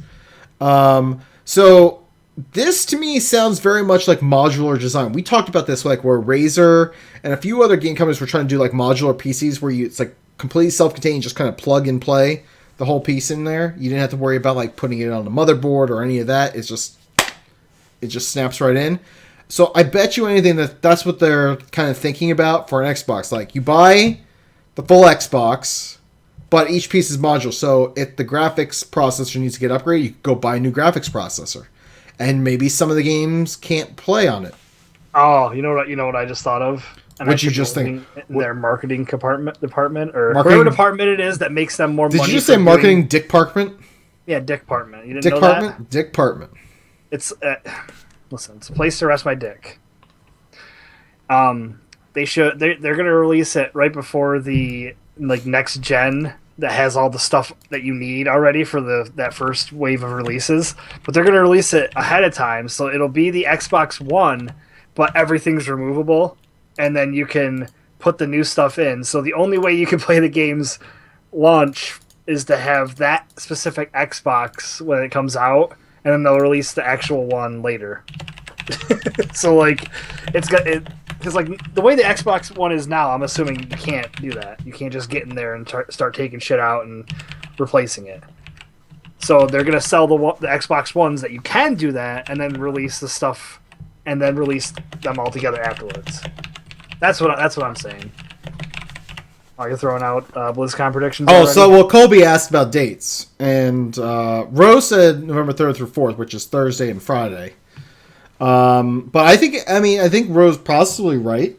So this to me sounds very much like modular design. We talked about this like where Razer and a few other game companies were trying to do like modular PCs where it's like completely self-contained, just kind of plug and play the whole piece in there. You didn't have to worry about like putting it on the motherboard or any of that. It just snaps right in. So I bet you anything that's what they're kind of thinking about for an Xbox. Like you buy the full Xbox, but each piece is modular. So if the graphics processor needs to get upgraded, you go buy a new graphics processor. And maybe some of the games can't play on it. Oh, you know what I just thought of? What'd you just think? In their marketing department or marketing, whatever department it is that makes them more money. Did you just say marketing department? Yeah, department. You didn't know that? Department. It's listen, it's a place to rest my dick. They're gonna release it right before the like next gen that has all the stuff that you need already for that first wave of releases. But they're gonna release it ahead of time, so it'll be the Xbox One, but everything's removable, and then you can put the new stuff in. So the only way you can play the game's launch is to have that specific Xbox when it comes out, and then they'll release the actual one later. So like, because like the way the Xbox One is now, I'm assuming you can't do that. You can't just get in there and start taking shit out and replacing it. So they're gonna sell the Xbox Ones that you can do that, and then release the stuff, and then release them all together afterwards. That's what I'm saying. Are you throwing out BlizzCon predictions? Oh, so Colby asked about dates, and Rose said November 3rd through 4th, which is Thursday and Friday. But I think Rose possibly right.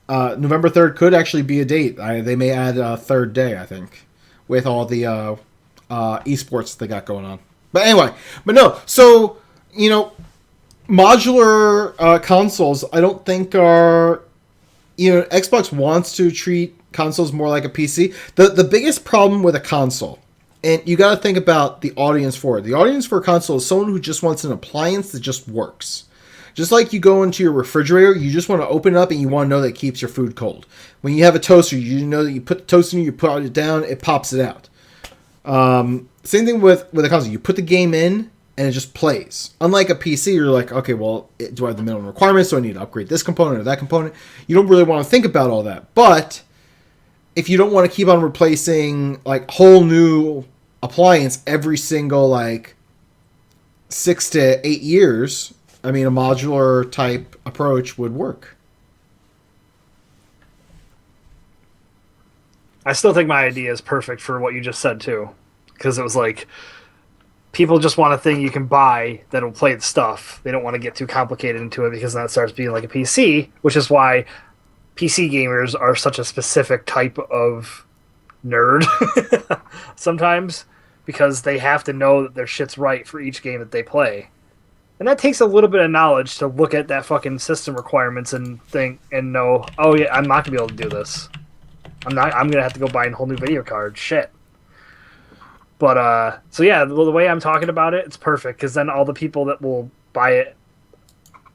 November 3rd could actually be a date. They may add a third day, I think, with all the esports they got going on. But anyway, no. So modular consoles, I don't think are. Xbox wants to treat consoles more like a PC. The biggest problem with a console, and you got to think about the audience for it. The audience for a console is someone who just wants an appliance that just works. Just like you go into your refrigerator, you just want to open it up and you want to know that it keeps your food cold. When you have a toaster, you know that you put the toaster in, you put it down, it pops it out. Same thing with a console. You put the game in and it just plays. Unlike a PC, you're like, okay, well, do I have the minimum requirements? Do I need to upgrade this component or that component? You don't really want to think about all that. But if you don't want to keep on replacing like whole new appliance every single like 6 to 8 years, I mean, a modular type approach would work. I still think my idea is perfect for what you just said too, because it was like people just want a thing you can buy that'll play the stuff. They don't want to get too complicated into it because then it starts being like a PC, which is why PC gamers are such a specific type of nerd sometimes, because they have to know that their shit's right for each game that they play. And that takes a little bit of knowledge to look at that fucking system requirements and think and know, oh yeah, I'm not gonna be able to do this. I'm gonna have to go buy a whole new video card. Shit. But so yeah, the way I'm talking about it, it's perfect, because then all the people that will buy it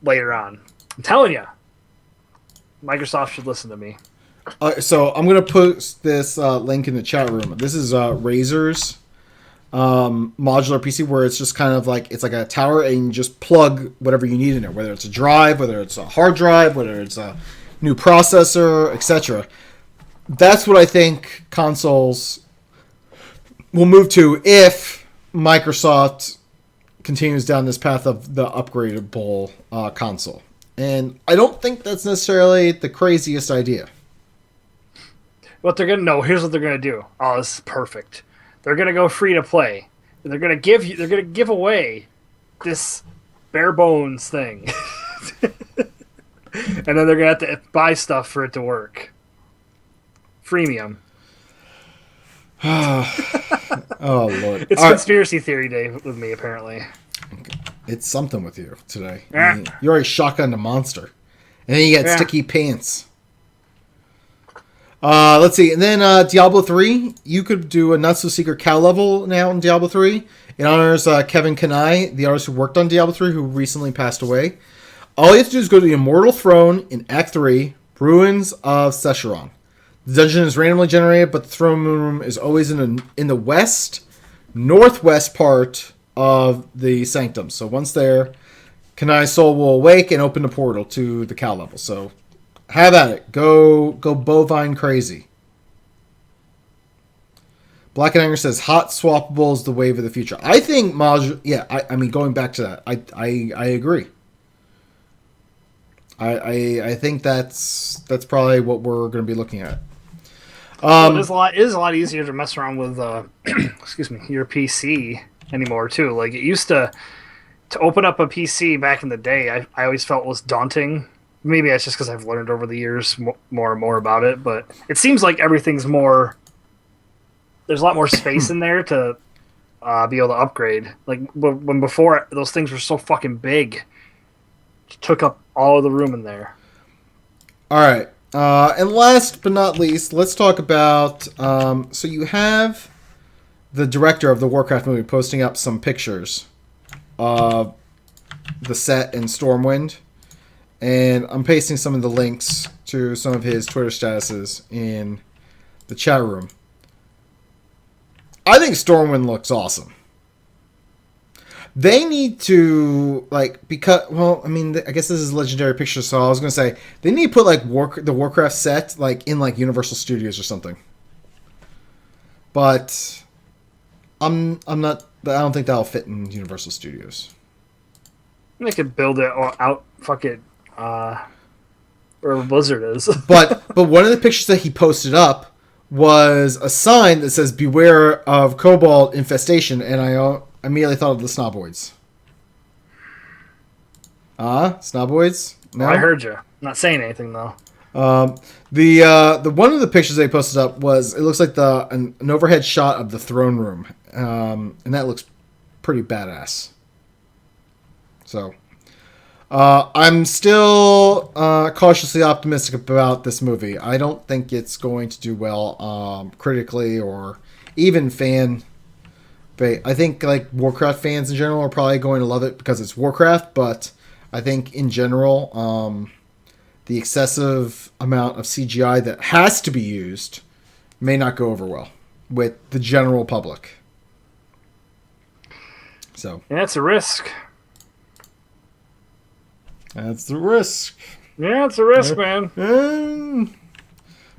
later on, I'm telling you, Microsoft should listen to me. So I'm gonna put this link in the chat room. This is Razer's modular PC where it's just kind of like it's like a tower and you just plug whatever you need in there, whether it's a drive, whether it's a hard drive, whether it's a new processor, etc. That's what I think consoles will move to if Microsoft continues down this path of the upgradable console. And I don't think that's necessarily the craziest idea. What they're gonna here's what they're gonna do. Oh, this is perfect. They're gonna go free to play. They're gonna give away this bare bones thing. And then they're gonna have to buy stuff for it to work. Freemium. Oh, Lord. It's conspiracy theory day with me, apparently. It's something with you today. I mean, you already shotgunned a monster. And then you got sticky pants. Let's see. And then Diablo 3. You could do a not-so-secret cow level now in Diablo 3. It honors Kevin Kanai, the artist who worked on Diablo 3, who recently passed away. All you have to do is go to the Immortal Throne in Act 3, Ruins of Sescheron. The dungeon is randomly generated, but the throne room is always in the west, northwest part of the sanctum. So once there, Kanai's soul will awake and open the portal to the cow level. So have at it. Go bovine crazy. Black and Anger says hot swappable is the wave of the future. I think I mean going back to that, I agree. I think that's probably what we're going to be looking at. It is a lot easier to mess around with your PC anymore too. Like it used to open up a PC back in the day. I always felt was daunting. Maybe that's just because I've learned over the years more and more about it. But it seems like everything's more. There's a lot more space in there to be able to upgrade. Like when before those things were so fucking big, it took up all of the room in there. All right. And last but not least, let's talk about... so you have the director of the Warcraft movie posting up some pictures of the set in Stormwind. And I'm pasting some of the links to some of his Twitter statuses in the chat room. I think Stormwind looks awesome. They need to, because, well, I mean, I guess this is Legendary Pictures, so I was going to say, they need to put, the Warcraft set, in, Universal Studios or something. But, I don't think that'll fit in Universal Studios. They could build it out, where Blizzard is. but one of the pictures that he posted up was a sign that says, "Beware of Cobalt infestation," and I immediately thought of the Snoboids. Snoboids? No? I heard you. I'm not saying anything though. The one of the pictures they posted up was, it looks like an overhead shot of the throne room, and that looks pretty badass. So, I'm still cautiously optimistic about this movie. I don't think it's going to do well critically or even fan. I think Warcraft fans in general are probably going to love it because it's Warcraft, but I think in general, the excessive amount of CGI that has to be used may not go over well with the general public. So yeah, it's a risk. That's the risk. Yeah, it's a risk, man. And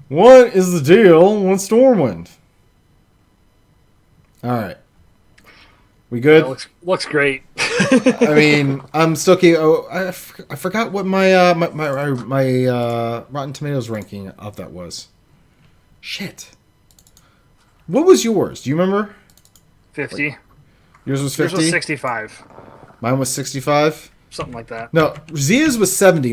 what is the deal with Stormwind? All right. We good? Yeah, looks great. I mean, I'm still I forgot what my Rotten Tomatoes ranking of that was. Shit. What was yours? Do you remember? 50. Yours was 50? Yours was 65. Mine was 65? Something like that. No, Zia's was 70.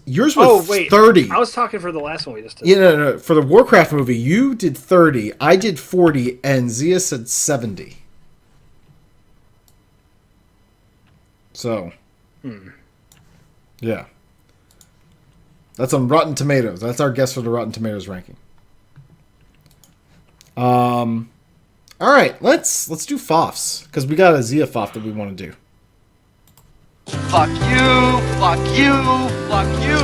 Yours was 30. I was talking for the last one we just did. Yeah, no. For the Warcraft movie, you did 30, I did 40, and Zia said 70. So, yeah. That's on Rotten Tomatoes. That's our guess for the Rotten Tomatoes ranking. All right, let's do FOFs, because we got a Zia FOF that we want to do. Fuck you, fuck you, fuck you,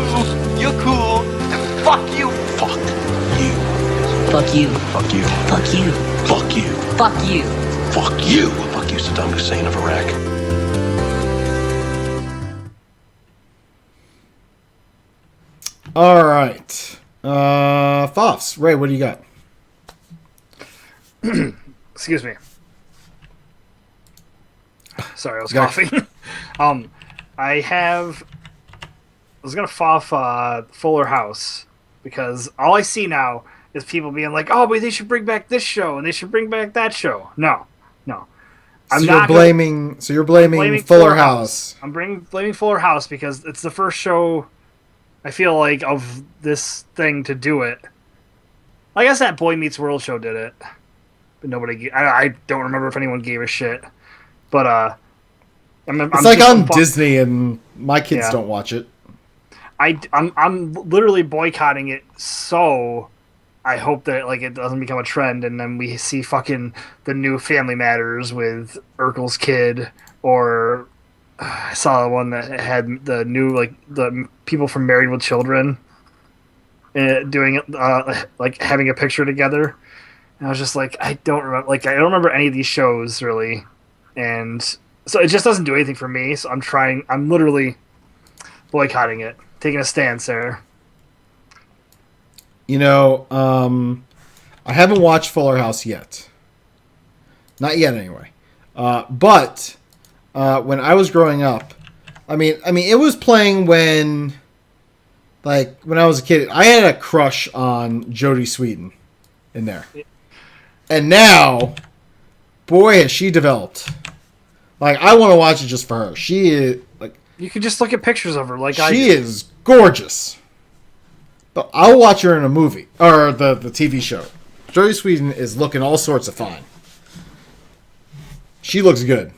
you're cool, and fuck you, fuck you. Fuck you. Fuck you. Fuck you. Fuck you. Fuck you. Fuck you. Fuck you, Saddam Hussein of Iraq. All right. Foffs. Ray, what do you got? Excuse me. Sorry, I was coughing. I was gonna Foff Fuller House because all I see now is people being like, "Oh, but they should bring back this show and they should bring back that show." No. So you're blaming Fuller House. I'm blaming Fuller House because it's the first show I feel like of this thing to do it. I guess that Boy Meets World show did it, but nobody. I don't remember if anyone gave a shit. But it's like on Disney, and my kids don't watch it. I'm literally boycotting it, so I hope that like it doesn't become a trend, and then we see fucking the new Family Matters with Urkel's kid, or I saw one that had the new like the people from Married with Children doing it, like having a picture together. And I was just like, I don't remember any of these shows really, and so it just doesn't do anything for me. So I'm literally boycotting it, taking a stance there. You know, I haven't watched Fuller House yet. Not yet, anyway. But when I was growing up, I mean, it was playing when I was a kid. I had a crush on Jodie Sweetin in there, and now, boy, has she developed. Like, I want to watch it just for her. She is like. You can just look at pictures of her. Like she is gorgeous. But I'll watch her in a movie or the TV show. Jodie Sweetin is looking all sorts of fine. She looks good.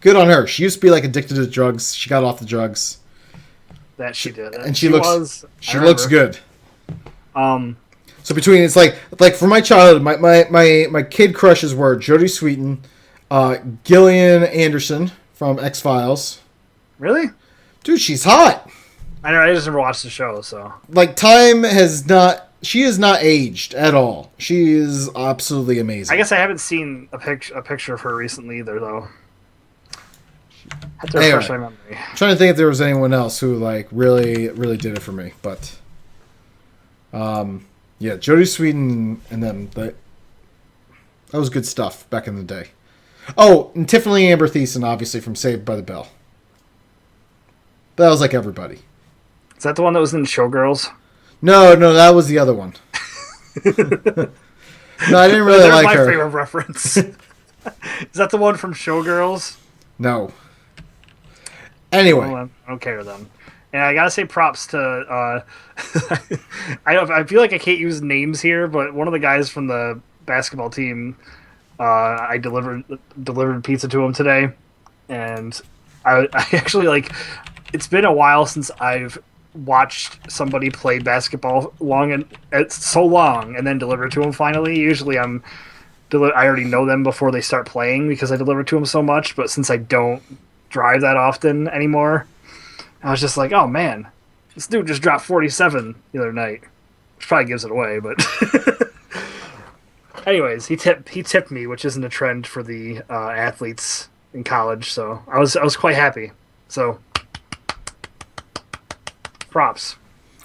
Good on her. She used to be like addicted to drugs. She got off the drugs. That she did, and she looks good. So between it's like for my childhood, my kid crushes were Jodie Sweetin, Gillian Anderson from X-Files. Really? Dude, she's hot. I know. I just never watched the show, so like she has not aged at all. She is absolutely amazing. I guess I haven't seen a picture of her recently either, though. That's anyway, refresh my memory. I'm trying to think if there was anyone else who like really did it for me, but yeah, Jodie Sweetin and them. That was good stuff back in the day. Oh, and Tiffany Amber Thiessen, obviously from Saved by the Bell. That was like everybody. Is that the one that was in Showgirls? No, that was the other one. No, I didn't really like her. That's my favorite reference. Is that the one from Showgirls? No. Anyway. Well, I don't care then. And I gotta say props to... I feel like I can't use names here, but one of the guys from the basketball team, I delivered pizza to him today. And I actually, like... It's been a while since I've watched somebody play basketball so long and then deliver to them finally. Usually I already know them before they start playing because I deliver to them so much, but since I don't drive that often anymore, I was just like, oh man, this dude just dropped 47 the other night, which probably gives it away, but anyways, he tipped me, which isn't a trend for the athletes in college, so I was quite happy. So props.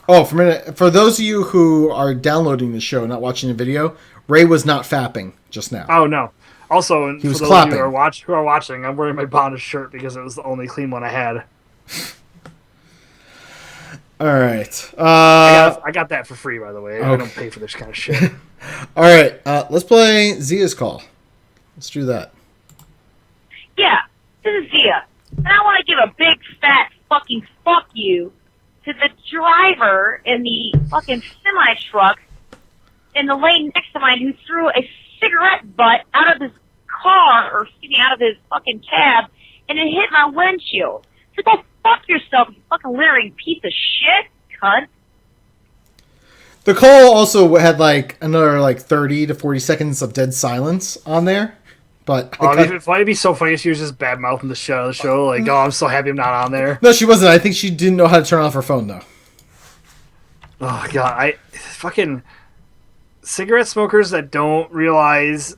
Oh, for those of you who are downloading the show, not watching the video, Ray was not fapping just now. Oh no! Also, he was for those clapping. of you who are watching, I'm wearing my bondage shirt because it was the only clean one I had. All right. I got that for free, by the way. Okay. I don't pay for this kind of shit. All right. Let's play Zia's Call. Let's do that. Yeah, this is Zia, and I want to give a big fat fucking fuck you to the driver in the fucking semi-truck in the lane next to mine who threw a cigarette butt out of his car, or excuse me, out of his fucking cab, and it hit my windshield. So go fuck yourself, you fucking littering piece of shit, cunt. The call also had like another like 30 to 40 seconds of dead silence on there. But it'd be so funny if she was just bad mouthing the show. Like, oh, I'm so happy I'm not on there. No, she wasn't. I think she didn't know how to turn off her phone though. Oh god, fucking cigarette smokers that don't realize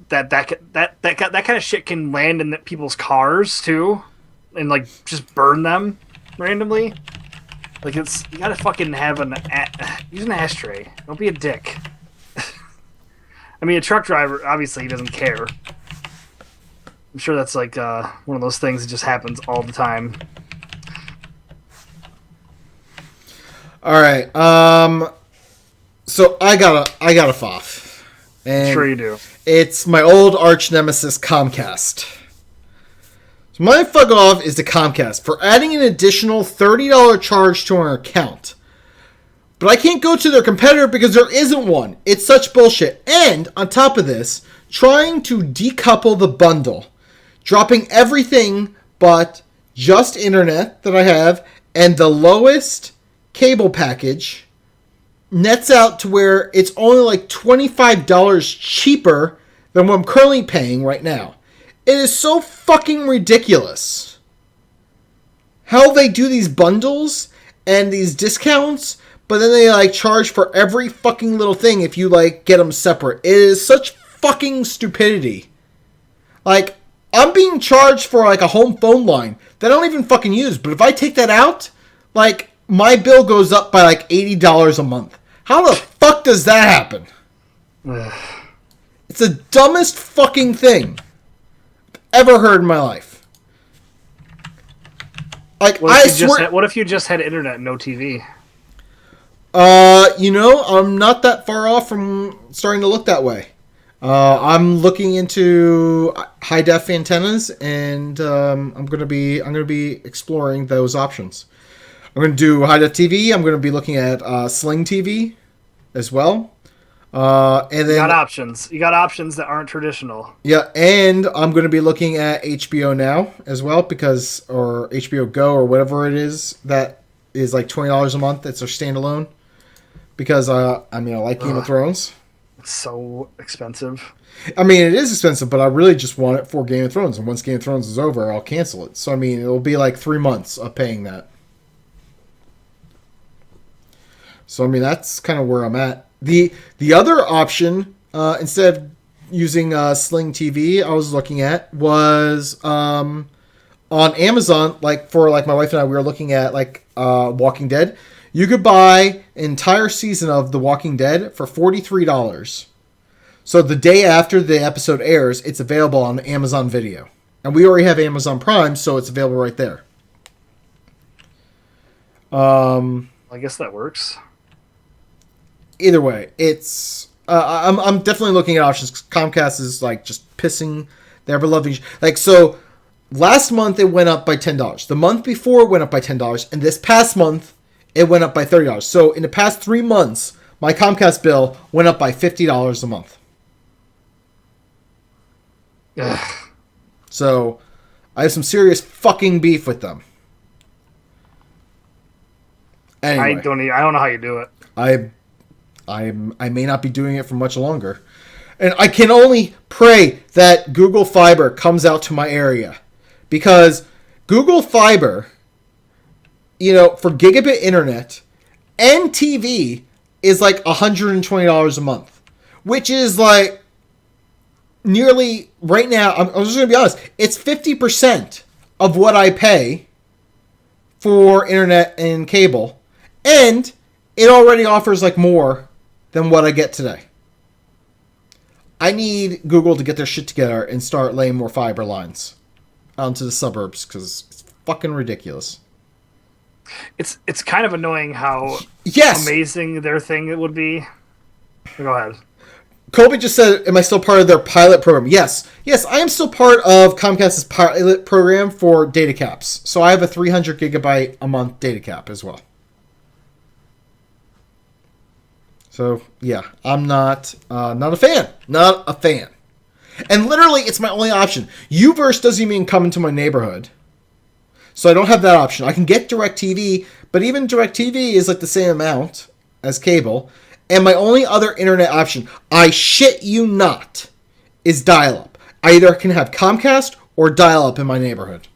that kind of shit can land in people's cars too, and like just burn them randomly. Like you gotta fucking have use an ashtray. Don't be a dick. I mean, a truck driver obviously he doesn't care. I'm sure that's like one of those things that just happens all the time. All right. So I got a FOF. And Sure you do. It's my old arch nemesis Comcast. So my fuck off is to Comcast for adding an additional $30 charge to our account. But I can't go to their competitor because there isn't one. It's such bullshit. And on top of this, trying to decouple the bundle, dropping everything but just internet that I have and the lowest cable package nets out to where it's only like $25 cheaper than what I'm currently paying right now. It is so fucking ridiculous how they do these bundles and these discounts, but then they like charge for every fucking little thing if you like get them separate. It is such fucking stupidity. Like, I'm being charged for like a home phone line that I don't even fucking use, but if I take that out, like, my bill goes up by like $80 a month. How the fuck does that happen? It's the dumbest fucking thing I've ever heard in my life. Like, What if you just had internet and no TV? I'm not that far off from starting to look that way. I'm looking into high def antennas, and I'm gonna be exploring those options. I'm going to do high def TV. I'm going to be looking at Sling TV as well. And then You got options. You got options that aren't traditional. Yeah, and I'm going to be looking at HBO Now as well, or HBO Go or whatever it is that is like $20 a month. It's a standalone because I like Game of Thrones. It's so expensive. I mean, it is expensive, but I really just want it for Game of Thrones. And once Game of Thrones is over, I'll cancel it. So I mean, it'll be like 3 months of paying that. So, I mean, that's kind of where I'm at. The other option, instead of using Sling TV, I was looking at was on Amazon, like for like my wife and I, we were looking at like Walking Dead. You could buy an entire season of The Walking Dead for $43. So the day after the episode airs, it's available on Amazon Video. And we already have Amazon Prime, so it's available right there. I guess that works. Either way, it's I'm definitely looking at options. Comcast is like just pissing their beloved. Like, so last month it went up by $10. The month before it went up by $10, and this past month it went up by $30. So in the past 3 months, my Comcast bill went up by $50 a month. Ugh. So I have some serious fucking beef with them. Anyway, I don't know how you do it. I may not be doing it for much longer. And I can only pray that Google Fiber comes out to my area. Because Google Fiber, for gigabit internet and TV is like $120 a month. Which is like nearly, right now, I'm just going to be honest, it's 50% of what I pay for internet and cable. And it already offers like more than what I get today. I need Google to get their shit together and start laying more fiber lines out into the suburbs because it's fucking ridiculous. It's kind of annoying how amazing their thing would be. Go ahead. Colby just said, am I still part of their pilot program? Yes, I am still part of Comcast's pilot program for data caps. So I have a 300 gigabyte a month data cap as well. So, yeah, I'm not a fan. Not a fan. And literally, it's my only option. Uverse doesn't even come into my neighborhood. So I don't have that option. I can get DirecTV, but even DirecTV is like the same amount as cable. And my only other internet option, I shit you not, is dial-up. I either can have Comcast or dial-up in my neighborhood.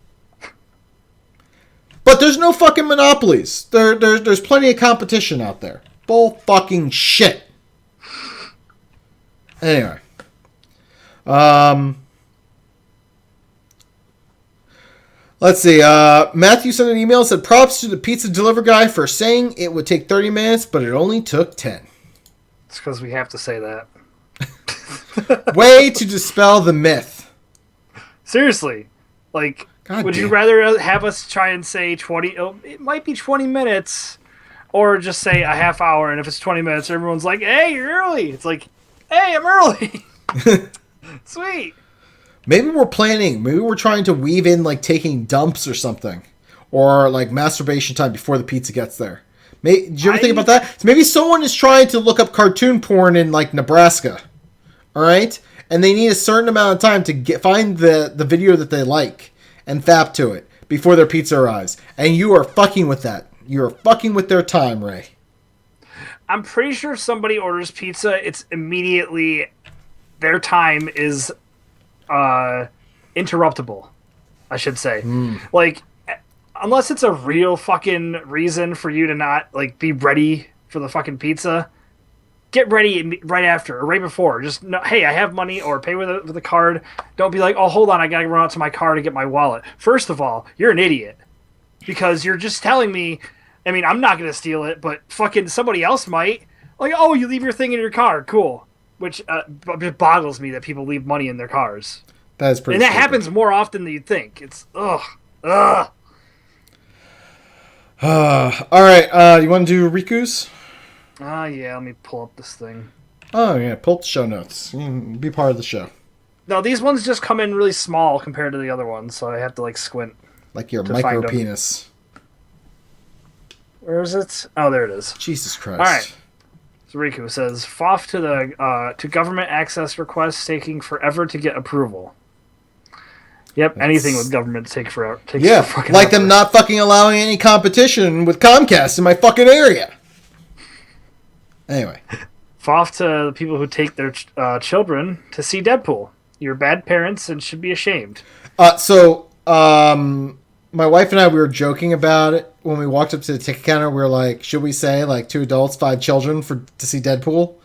But there's no fucking monopolies. There's plenty of competition out there. Bull fucking shit. Anyway. Let's see. Matthew sent an email, said props to the pizza deliver guy for saying it would take 30 minutes, but it only took 10. It's because we have to say that. Way to dispel the myth. Seriously. Like, God would damn. you rather have us try and say 20... Oh, it might be 20 minutes, or just say a half hour, and if it's 20 minutes, everyone's like, hey, you're early. It's like, hey, I'm early. Sweet. Maybe we're planning. Maybe we're trying to weave in, like, taking dumps or something. Or, like, masturbation time before the pizza gets there. Did you ever think about that? So maybe someone is trying to look up cartoon porn in, like, Nebraska. All right? And they need a certain amount of time to find the video that they like and fap to it before their pizza arrives. And you are fucking with that. You are fucking with their time, Ray. I'm pretty sure if somebody orders pizza, it's immediately... Their time is interruptible, I should say. Like, unless it's a real fucking reason for you to not, like, be ready for the fucking pizza... Get ready right after or right before. Just know, hey, I have money, or pay with a card. Don't be like, oh, hold on, I gotta run out to my car to get my wallet. First of all, you're an idiot because you're just telling me. I mean, I'm not gonna steal it, but fucking somebody else might. Like, oh, you leave your thing in your car, cool. Which it boggles me that people leave money in their cars. That is pretty. And that stupid. happens more often than you'd think. It's ugh. All right, you want to do Riku's? Yeah, let me pull up this thing. Oh, yeah, pull up the show notes. Be part of the show. No, these ones just come in really small compared to the other ones, so I have to, like, squint. Like your to micro find 'em. penis. Where is it? Oh, there it is. Jesus Christ. All right. So Riku says, FOF to government access requests taking forever to get approval. Yep, anything with government takes forever. Yeah, like them not fucking allowing any competition with Comcast in my fucking area. Anyway. FOF to the people who take their children to see Deadpool. You're bad parents and should be ashamed. My wife and I, we were joking about it when we walked up to the ticket counter. We were like, should we say, like, 2 adults, 5 children to see Deadpool?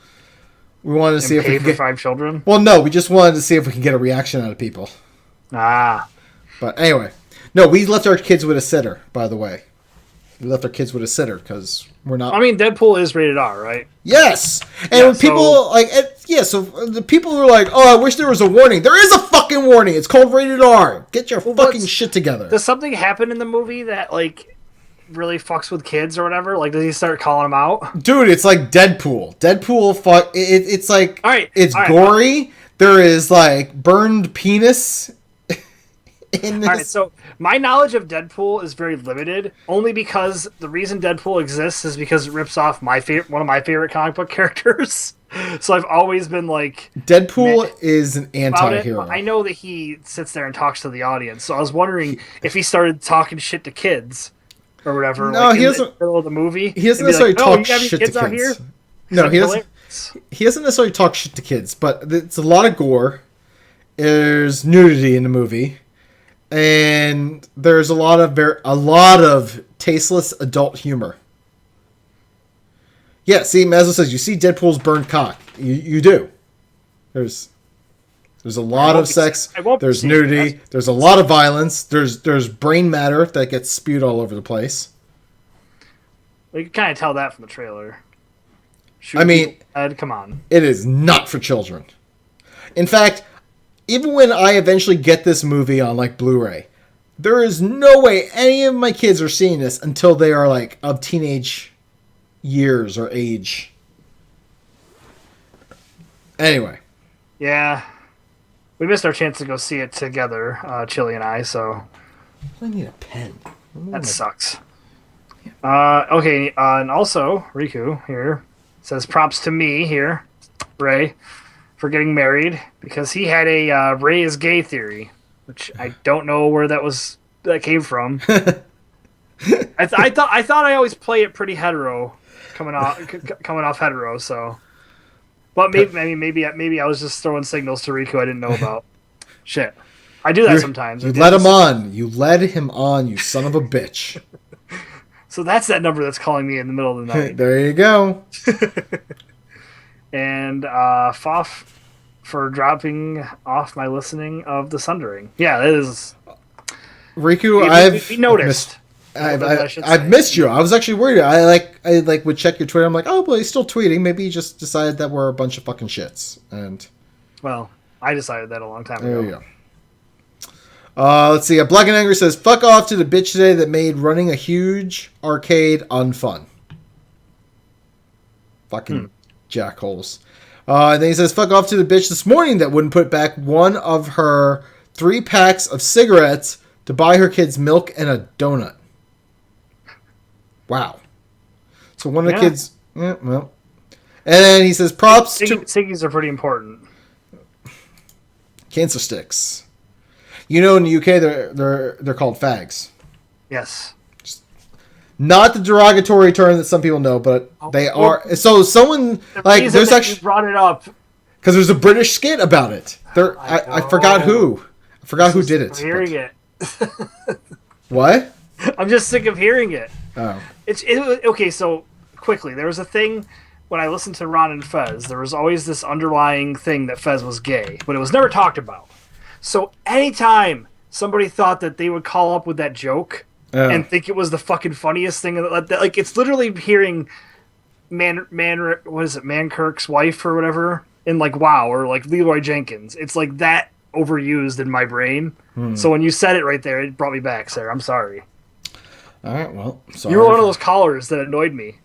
We wanted to see if we could get 5 children? Well, no, we just wanted to see if we could get a reaction out of people. Ah. But anyway. No, we left our kids with a sitter, by the way. We left our kids with a sitter because we're not... I mean, Deadpool is rated R, right? Yes! And when people, so the people who are like, oh, I wish there was a warning. There is a fucking warning! It's called rated R! Get your fucking shit together. Does something happen in the movie that, like, really fucks with kids or whatever? Like, does he start calling them out? Dude, it's like Deadpool. It's like... Alright. It's gory. There is, like, burned penis in this. Alright, so my knowledge of Deadpool is very limited, only because the reason Deadpool exists is because it rips off one of my favorite comic book characters. So I've always been like... Deadpool is an anti-hero. I know that he sits there and talks to the audience, so I was wondering if he started talking shit to kids or whatever. No, like, he in doesn't... the middle of the movie. He doesn't necessarily talk you have shit kids to out kids. Here? No, he doesn't necessarily talk shit to kids, but it's a lot of gore. There's nudity in the movie. And there's a lot of tasteless adult humor. Yeah, see, Mazda says, you see Deadpool's burned cock. You do. There's a lot of sex. There's nudity. There's a lot of violence. There's brain matter that gets spewed all over the place. Well, you can kind of tell that from the trailer. Come on. It is not for children. In fact, even when I eventually get this movie on, like, Blu-ray, there is no way any of my kids are seeing this until they are, like, of teenage years or age. Anyway. Yeah. We missed our chance to go see it together, Chili and I, so... I need a pen. That sucks. Okay, and also, Riku here says props to me here, Ray, for getting married, because he had a Ray is gay theory, which I don't know where that came from. I thought I always play it pretty hetero, coming off hetero. So, but maybe I was just throwing signals to Riku I didn't know about. Shit, I do that sometimes. You led him on. You led him on. You son of a bitch. So that's that number that's calling me in the middle of the night. There you go. And FOF for dropping off my listening of the Sundering. Yeah, it is. Riku, we noticed. I've missed you. I was actually worried. I would check your Twitter. I'm like, oh, but he's still tweeting. Maybe he just decided that we're a bunch of fucking shits. And well, I decided that a long time ago. There you go. Let's see. Black and Angry says, fuck off to the bitch today that made running a huge arcade unfun. Fucking jackholes. And then he says, fuck off to the bitch this morning that wouldn't put back one of her 3 packs of cigarettes to buy her kids milk and a donut. Wow. So one of the kids... Yeah, well. And then he says, props to... Ciggies are pretty important. Cancer sticks. You know, in the UK, they're called fags. Yes. Not the derogatory term that some people know, but they are. So someone like there's actually you brought it up because there's a British skit about it. I forgot who. I forgot who did it. Hearing it. What? I'm just sick of hearing it. Oh. Okay. So quickly, there was a thing when I listened to Ron and Fez. There was always this underlying thing that Fez was gay, but it was never talked about. So anytime somebody thought that they would call up with that joke. And think it was the fucking funniest thing. Like it's literally hearing what is it, Mankirk's wife or whatever in like WoW or like Leroy Jenkins. It's like that overused in my brain. So when you said it right there, it brought me back, Sarah. I'm sorry. All right, well, sorry. You were one of those callers that annoyed me.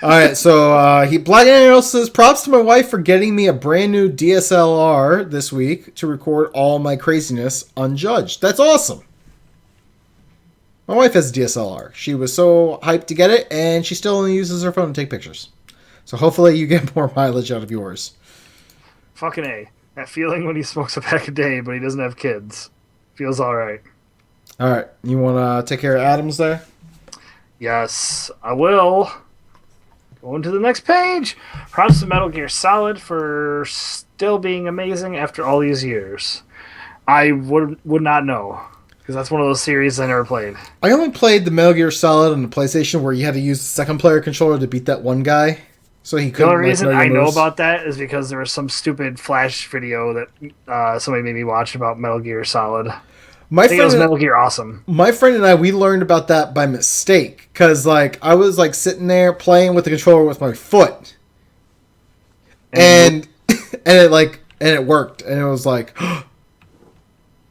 All right, so Black Arrow says, props to my wife for getting me a brand new DSLR this week to record all my craziness unjudged. That's awesome. My wife has a DSLR. She was so hyped to get it, and she still only uses her phone to take pictures. So hopefully you get more mileage out of yours. Fucking A. That feeling when he smokes a pack a day, but he doesn't have kids. Feels alright. Alright, you want to take care of Adams there? Yes, I will. Going to the next page. Props to Metal Gear Solid for still being amazing after all these years. I would not know. Because that's one of those series I never played. I only played the Metal Gear Solid on the PlayStation where you had to use the second player controller to beat that one guy. So he couldn't. The only reason I know about that is because there was some stupid Flash video that somebody made me watch about Metal Gear Solid. I think it was Metal Gear Awesome. My friend and I, we learned about that by mistake. Because like I was like sitting there playing with the controller with my foot. And it worked. And it was like...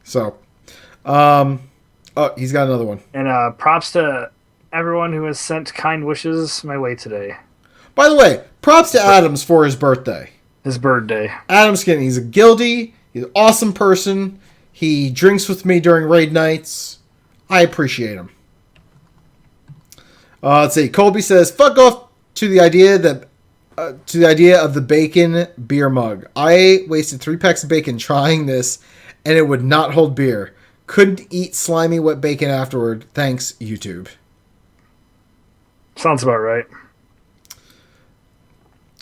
So... oh, he's got another one. And props to everyone who has sent kind wishes my way today. By the way, props to Adams for his birthday. His birthday. Adams Skinny, he's a guildie. He's an awesome person. He drinks with me during raid nights. I appreciate him. Let's see. Colby says, "Fuck off to the idea of the bacon beer mug. I wasted 3 packs of bacon trying this, and it would not hold beer. Couldn't eat slimy wet bacon afterward. Thanks, YouTube." Sounds about right.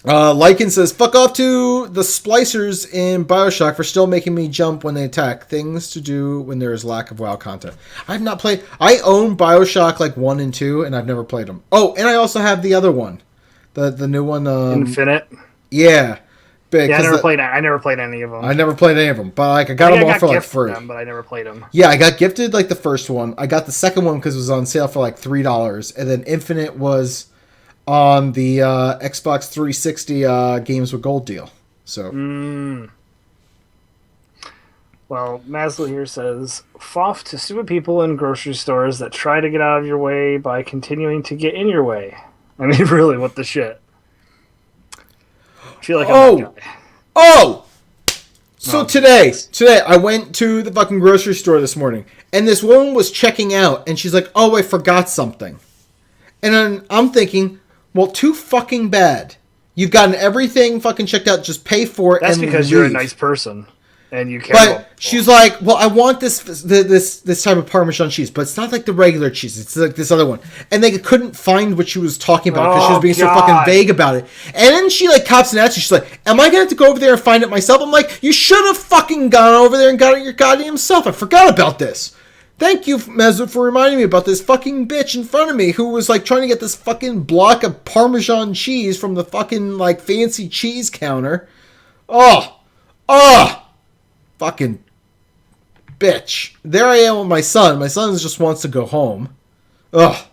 Lycan says, "Fuck off to the splicers in Bioshock for still making me jump when they attack. Things to do when there is lack of WoW content." I've not played... I own Bioshock like 1 and 2, and I've never played them. Oh, and I also have the other one. The new one. Infinite? Yeah. Yeah, I never played any of them. I never played any of them, but like I got them all for like free. Them, but I never played them. Yeah, I got gifted like the first one. I got the second one because it was on sale for like $3, and then Infinite was on the Xbox 360 Games with Gold deal. So. Well, Maslow here says, "Foff to stupid people in grocery stores that try to get out of your way by continuing to get in your way." I mean, really, what the shit? I feel like I'm that guy. So today I went to the fucking grocery store this morning, and this woman was checking out, and she's like, "Oh, I forgot something." And then I'm thinking, well, too fucking bad. You've gotten everything fucking checked out, just pay for it. That's and because leave. You're a nice person. And you care. But she's like, well, I want this type of Parmesan cheese, but it's not like the regular cheese. It's like this other one. And they couldn't find what she was talking about because she was being so fucking vague about it. And then she like cops and at you. She's like, "Am I going to have to go over there and find it myself?" I'm like, "You should have fucking gone over there and got it your goddamn self. I forgot about this. Thank you, Mesut, for reminding me about this fucking bitch in front of me who was like trying to get this fucking block of Parmesan cheese from the fucking like fancy cheese counter. Ugh! Fucking bitch. There I am with my son. My son just wants to go home. Ugh.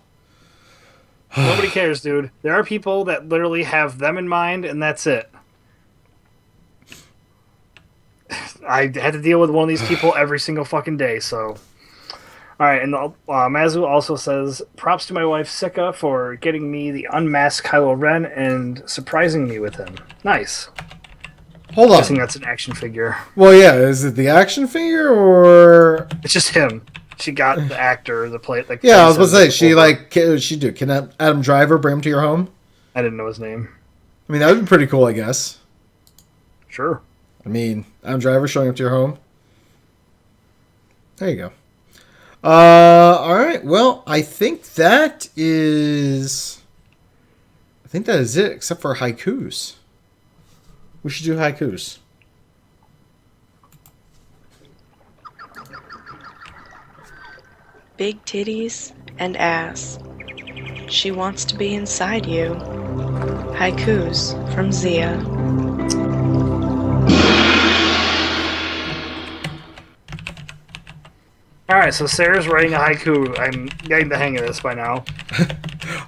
Nobody cares, dude. There are people that literally have them in mind, and that's it. I had to deal with one of these people every single fucking day, so... Alright, and Mazu also says, props to my wife Sika for getting me the unmasked Kylo Ren and surprising me with him. Nice. Hold on. I think that's an action figure. Well, yeah, is it the action figure, or... It's just him. She got the actor, the play... Like, yeah, I was going to say, she do? Can Adam Driver bring him to your home? I didn't know his name. I mean, that would be pretty cool, I guess. Sure. I mean, Adam Driver showing up to your home. There you go. All right. Well, I think that is it, except for haikus. We should do haikus. Big titties and ass. She wants to be inside you. Haikus from Zia. Alright, so Sarah's writing a haiku. I'm getting the hang of this by now.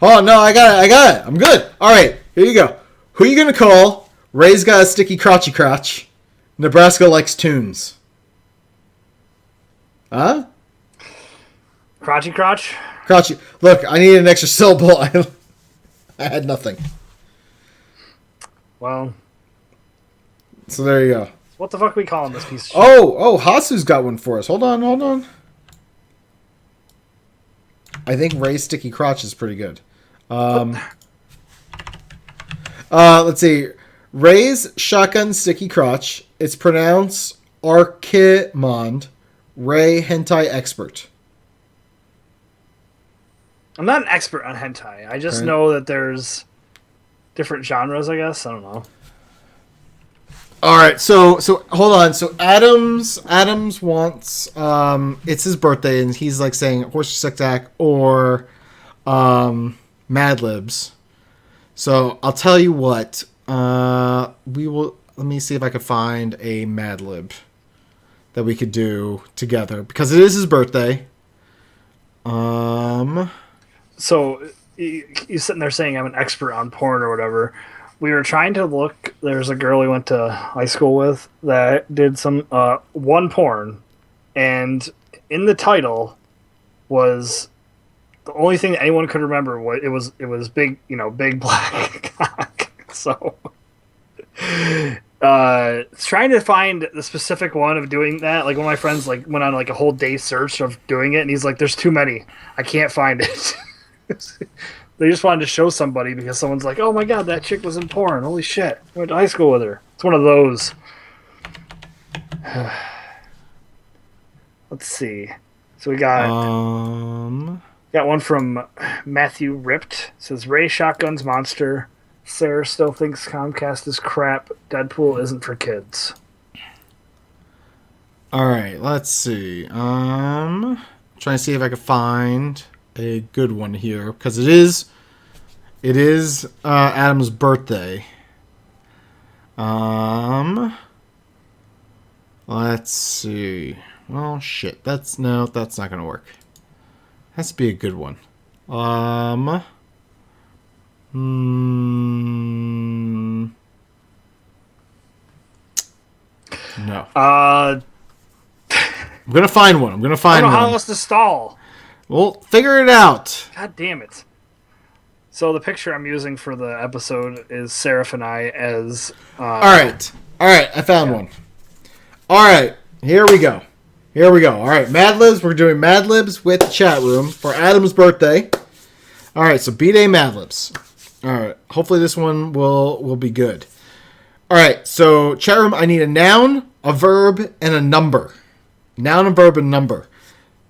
Oh, no, I got it. I'm good. All right, here you go. Who you going to call? Ray's got a sticky crotchy crotch. Nebraska likes tunes. Huh? Crotchy crotch? Crotchy. Look, I need an extra syllable. I had nothing. Well. So there you go. What the fuck are we calling this piece of shit? Oh, Hasu's got one for us. Hold on. I think Ray's sticky crotch is pretty good. Let's see. Ray's shotgun sticky crotch. It's pronounced Arkimond. Ray hentai expert. I'm not an expert on hentai. I just know that there's different genres, I guess. I don't know. All right, so hold on. So Adams wants it's his birthday, and he's like saying Horse Sick Attack or Madlibs. So I'll tell you what. We will. Let me see if I can find a Madlib that we could do together because it is his birthday. So he's sitting there saying I'm an expert on porn or whatever. We were trying to look. There's a girl we went to high school with that did some one porn, and in the title was the only thing that anyone could remember. What it was big, big black cock. So, trying to find the specific one of doing that. Like one of my friends went on a whole day search of doing it, and he's like, "There's too many. I can't find it." They just wanted to show somebody because someone's like, "Oh my god, that chick was in porn. Holy shit. I went to high school with her." It's one of those. Let's see. So we got one from Matthew Ripped. It says Ray shotguns monster. Sarah still thinks Comcast is crap. Deadpool isn't for kids. All right, let's see. Trying to see if I can find a good one here because it is Adam's birthday. Let's see. Well, shit. That's not gonna work. Has to be a good one. No. I'm gonna find one. I don't know how else to stall. Well, figure it out. God damn it. So the picture I'm using for the episode is Seraph and I as... All right, I found one. All right, here we go. All right, Madlibs. We're doing Madlibs with the chat room for Adam's birthday. All right, so bday Madlibs. All right, hopefully this one will be good. All right, so chat room, I need a noun, a verb, and a number. Noun, a verb, and number.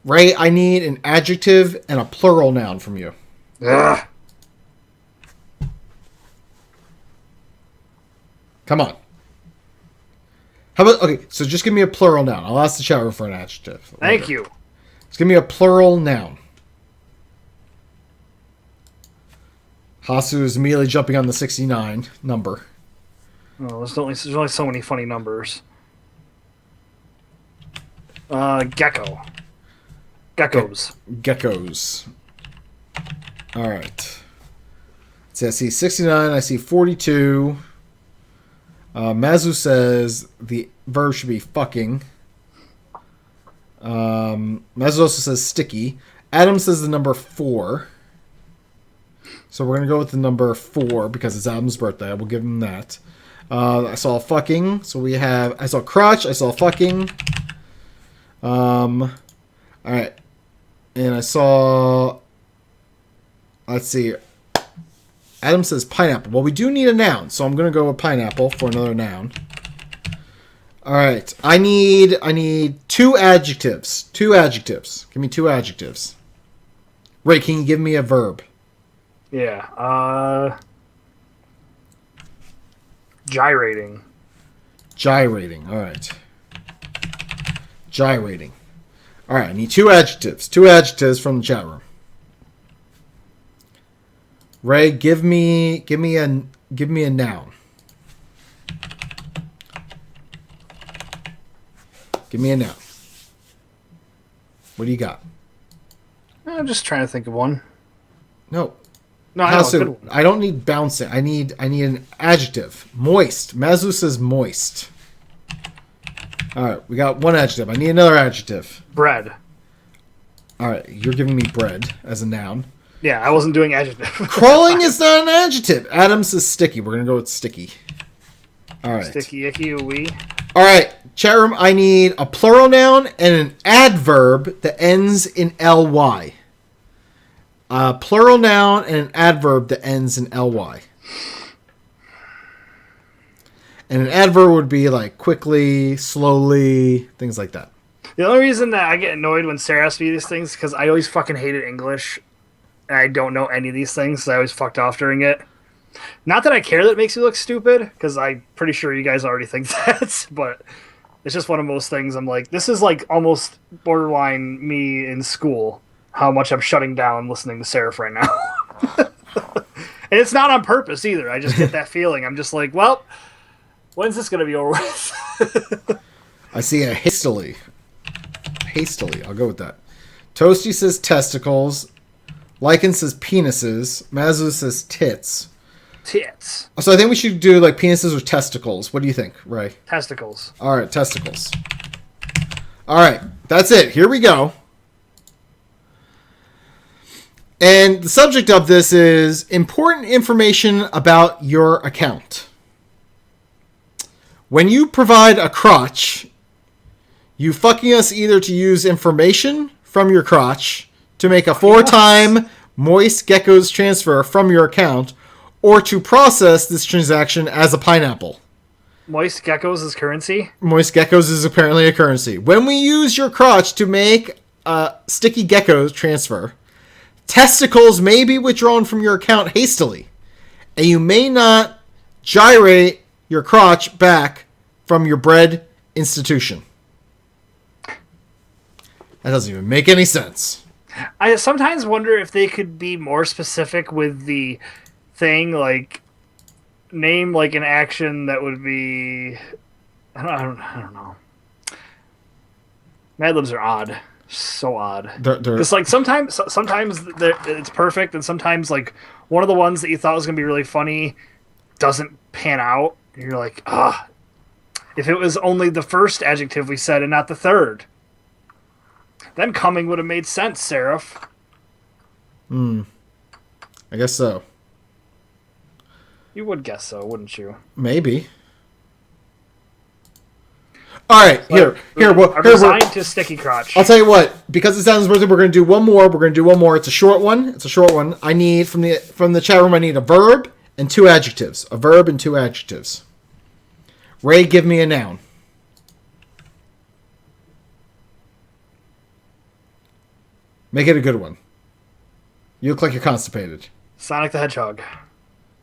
Ray, I need an adjective and a plural noun from you. Ugh. Come on. How about, okay, so just give me a plural noun. I'll ask the chat room for an adjective. Thank you. Just give me a plural noun. Hasu is immediately jumping on the 69 number. Oh, there's only so many funny numbers. Gecko. Geckos. Geckos. All right. So I see 69. I see 42. Mazu says the verb should be fucking. Mazu also says sticky. Adam says the number 4. So we're going to go with the number 4 because it's Adam's birthday. I will give him that. I saw fucking. So we have... I saw crotch. I saw fucking. All right. And I saw... Let's see. Adam says pineapple. Well, we do need a noun. So I'm going to go with pineapple for another noun. All right. I need 2 adjectives. 2 adjectives. Give me 2 adjectives. Ray, can you give me a verb? Yeah. Gyrating. Gyrating. All right. Gyrating. All right. I need 2 adjectives. 2 adjectives from the chat room. Ray, give me a noun. Give me a noun. What do you got? I'm just trying to think of one. No. No, I know, a good one. I don't need bouncing. I need an adjective. Moist. Mazu says moist. All right, we got 1 adjective. I need another adjective. Bread. All right, you're giving me bread as a noun. Yeah, I wasn't doing adjective. Crawling is not an adjective. Adam says sticky. We're gonna go with sticky. All right. Sticky, icky, wee. All right, chat room. I need a plural noun and an adverb that ends in ly. A plural noun and an adverb that ends in ly. And an adverb would be like quickly, slowly, things like that. The only reason that I get annoyed when Sarah asks me these things is because I always fucking hated English. And I don't know any of these things, so I always fucked off during it. Not that I care that it makes me look stupid, because I'm pretty sure you guys already think that, but it's just one of those things. I'm like, this is like almost borderline me in school, how much I'm shutting down listening to Seraph right now. And it's not on purpose either. I just get that feeling. I'm just like, well, when's this going to be over with? I see a hastily. Hastily. I'll go with that. Toasty says testicles. Lycan says penises. Mazu says tits. Tits. So I think we should do like penises or testicles. What do you think, Ray? Testicles. All right, testicles. All right, that's it. Here we go. And the subject of this is important information about your account. When you provide a crotch, you fucking us either to use information from your crotch to make a 4-time moist geckos transfer from your account, or to process this transaction as a pineapple. Moist geckos is currency? Moist geckos is apparently a currency. When we use your crotch to make a sticky geckos transfer, testicles may be withdrawn from your account hastily, and you may not gyrate your crotch back from your bread institution. That doesn't even make any sense. I sometimes wonder if they could be more specific with the thing, like name like an action that would be. I don't know. Madlibs are odd, so odd. It's like sometimes it's perfect, and sometimes like one of the ones that you thought was gonna be really funny doesn't pan out, and you're like, ah. If it was only the first adjective we said and not the third. Then coming would have made sense, Seraph. I guess so. You would guess so, wouldn't you? Maybe. All right, here. I'm resigned to sticky crotch. I'll tell you what. Because it's Adam's birthday, we're going to do one more. It's a short one. I need from the chat room. I need a verb and 2 adjectives. A verb and 2 adjectives. Ray, give me a noun. Make it a good one. You look like you're constipated. Sonic the Hedgehog.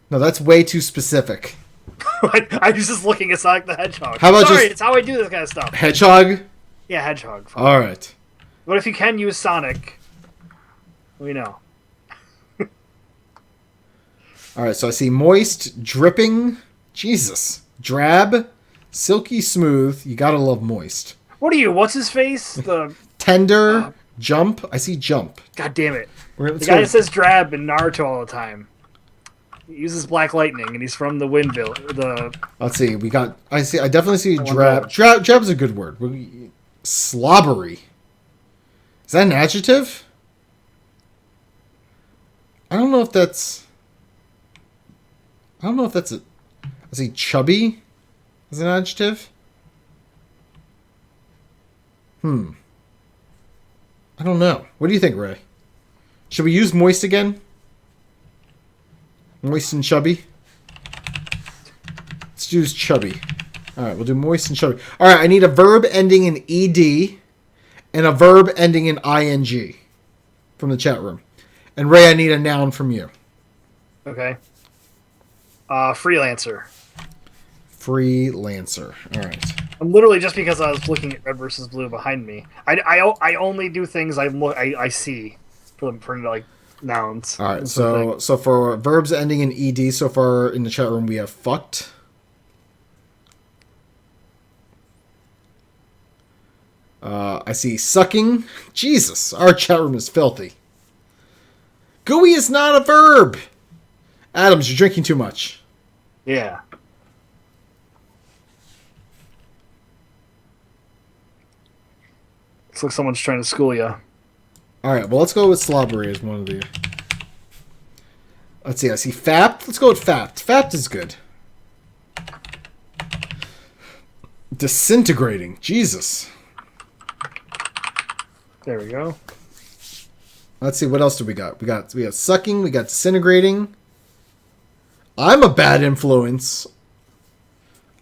No, that's way too specific. I was just looking at Sonic the Hedgehog. How about it's how I do this kind of stuff. Hedgehog? Yeah, Hedgehog. All right. But if you can use Sonic, we know. All right, so I see moist, dripping, Jesus, drab, silky smooth. You gotta love moist. What are you? What's his face? The Tender, Jump. I see Jump. God damn it! Let's The guy go. that says Drab in Naruto all the time. He uses Black Lightning, and he's from the Windville. Let's see. I definitely see Oh, drab. Drab's a good word. Slobbery. Is that an adjective? I don't know if that's a. I see chubby as an adjective. I don't know. What do you think, Ray? Should we use moist again? Moist and chubby? Let's use chubby. Alright, we'll do moist and chubby. Alright, I need a verb ending in ed and a verb ending in ing from the chat room. And Ray, I need a noun from you. Okay. Freelancer. Freelancer. Alright. I'm literally just because I was looking at red versus blue behind me. I only do things I see for like nouns. All right, so for verbs ending in ed, so far in the chat room we have fucked. I see sucking. Jesus, our chat room is filthy. Gooey is not a verb. Adams, you're drinking too much. Yeah. Looks like someone's trying to school you. All right, well, let's go with slobbery as one of the... Let's see, I see fapped. Let's go with fapped. Fapped is good. Disintegrating. Jesus. There we go. Let's see, what else do we got? We got sucking, we got disintegrating. I'm a bad influence.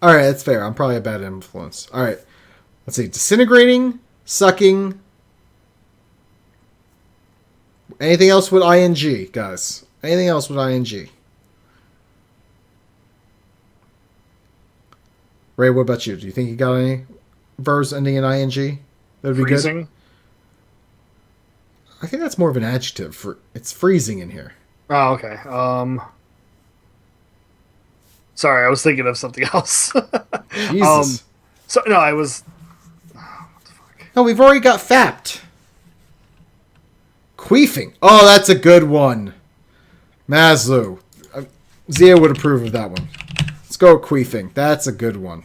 All right, that's fair. I'm probably a bad influence. All right, let's see, disintegrating, sucking. Anything else with ing, guys? Anything else with ing? Ray, what about you? Do you think you got any verbs ending in ing? That would be Freezing. good. I think that's more of an adjective. It's freezing in here. Oh, okay. Sorry, I was thinking of something else. Jesus. So no, I was. No, we've already got fapped. Queefing. Oh, that's a good one. Maslow. Zia would approve of that one. Let's go with queefing. That's a good one.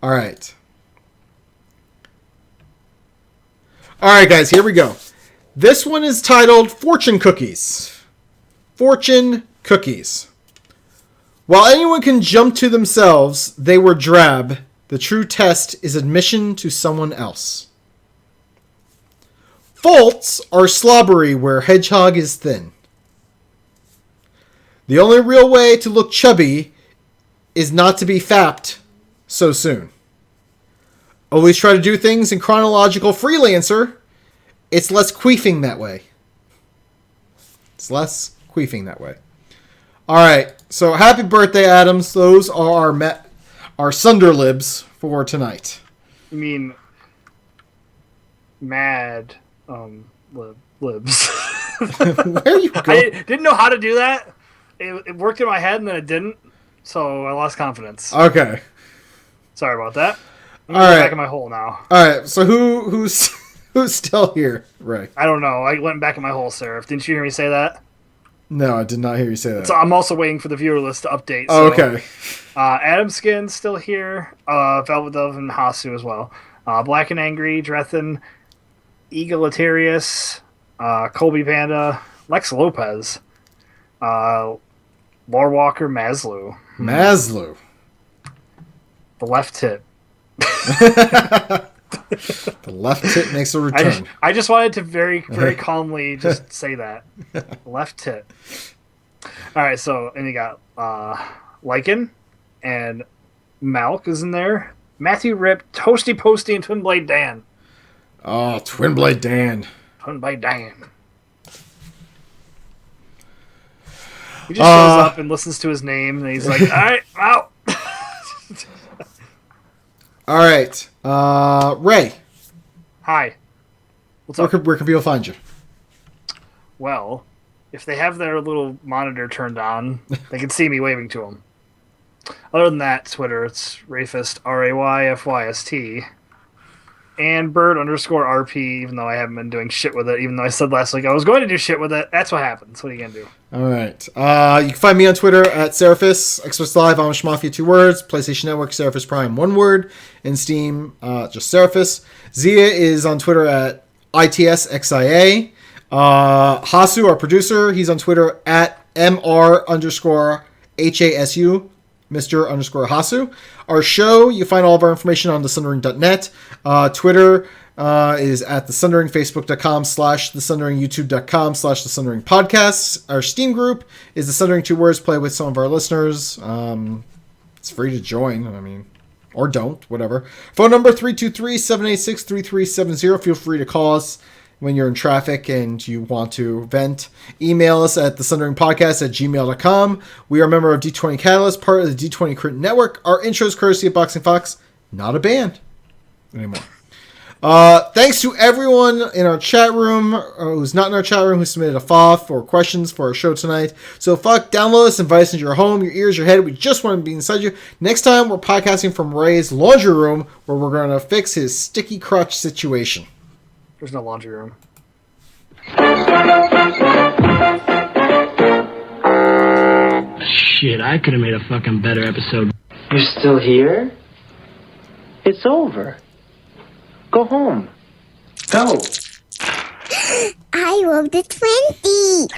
All right. All right, guys, here we go. This one is titled Fortune Cookies. Fortune Cookies. While anyone can jump to themselves, they were drab. The true test is admission to someone else. Faults are slobbery where hedgehog is thin. The only real way to look chubby is not to be fapped so soon. Always try to do things in chronological freelancer. It's less queefing that way. It's less queefing that way. All right. So happy birthday, Adams. Those are our Sunderlibs for tonight. You mean mad libs? Where you go? I didn't know how to do that. It worked in my head and then it didn't, so I lost confidence. Okay. Sorry about that. I'm All right. back in my hole now. All right. So who's still here, Ray? I don't know. I went back in my hole, Seraph. Didn't you hear me say that? No, I did not hear you say that. So I'm also waiting for the viewer list to update. Oh, so, okay. Adam Skin's still here. Velvet Dove and Hasu as well. Black and Angry, Drethin, Egalitarius, Colby Panda, Lex Lopez, Lore Walker, Maslow. Maslow. The left tit. The left tit makes a return. I just wanted to very, very calmly just say that. Left tit. All right, so, and you got Lycan and Malk is in there. Matthew Rip, Toasty Posty, and Twin Blade Dan. Oh, Twin Blade Dan. Twin Blade Dan. He just shows up and listens to his name, and he's like, all right, out. All right. Ray. Hi. What's up? Where can people find you? Well, if they have their little monitor turned on, they can see me waving to them. Other than that, Twitter, it's Rayfist, Rayfyst. @bird_RP, even though I haven't been doing shit with it, even though I said last week I was going to do shit with it. That's what happens. What are you going to do? All right. You can find me on Twitter @Seraphis, Xbox Live, Amish Mafia 2 words, PlayStation Network, Seraphis Prime 1 word, and Steam, just Seraphis. Zia is on Twitter @ITSXIA. Hasu, our producer, he's on Twitter @MR_HASU, Mr_Hasu. Our show, you find all of our information on thesundering.net. Twitter is @thesundering, facebook.com/thesundering, youtube.com/thesundering podcasts. Our Steam group is the Sundering 2 words, play with some of our listeners. It's free to join, or don't, whatever. Phone number 323-786-3370. Feel free to call us when you're in traffic and you want to vent. Email us at thesundering_podcast@gmail.com. We are a member of D20 Catalyst, part of the D20 Crit Network. Our intro is courtesy of Boxing Fox, not a band anymore. Thanks to everyone in our chat room, who's not in our chat room, who submitted a FOF or questions for our show tonight. So download us, invite us into your home, your ears, your head. We just want to be inside you. Next time, we're podcasting from Ray's laundry room, where we're going to fix his sticky crotch situation. There's no laundry room. Shit, I could have made a fucking better episode. You're still here? It's over. Go home. Go. I rolled a 20.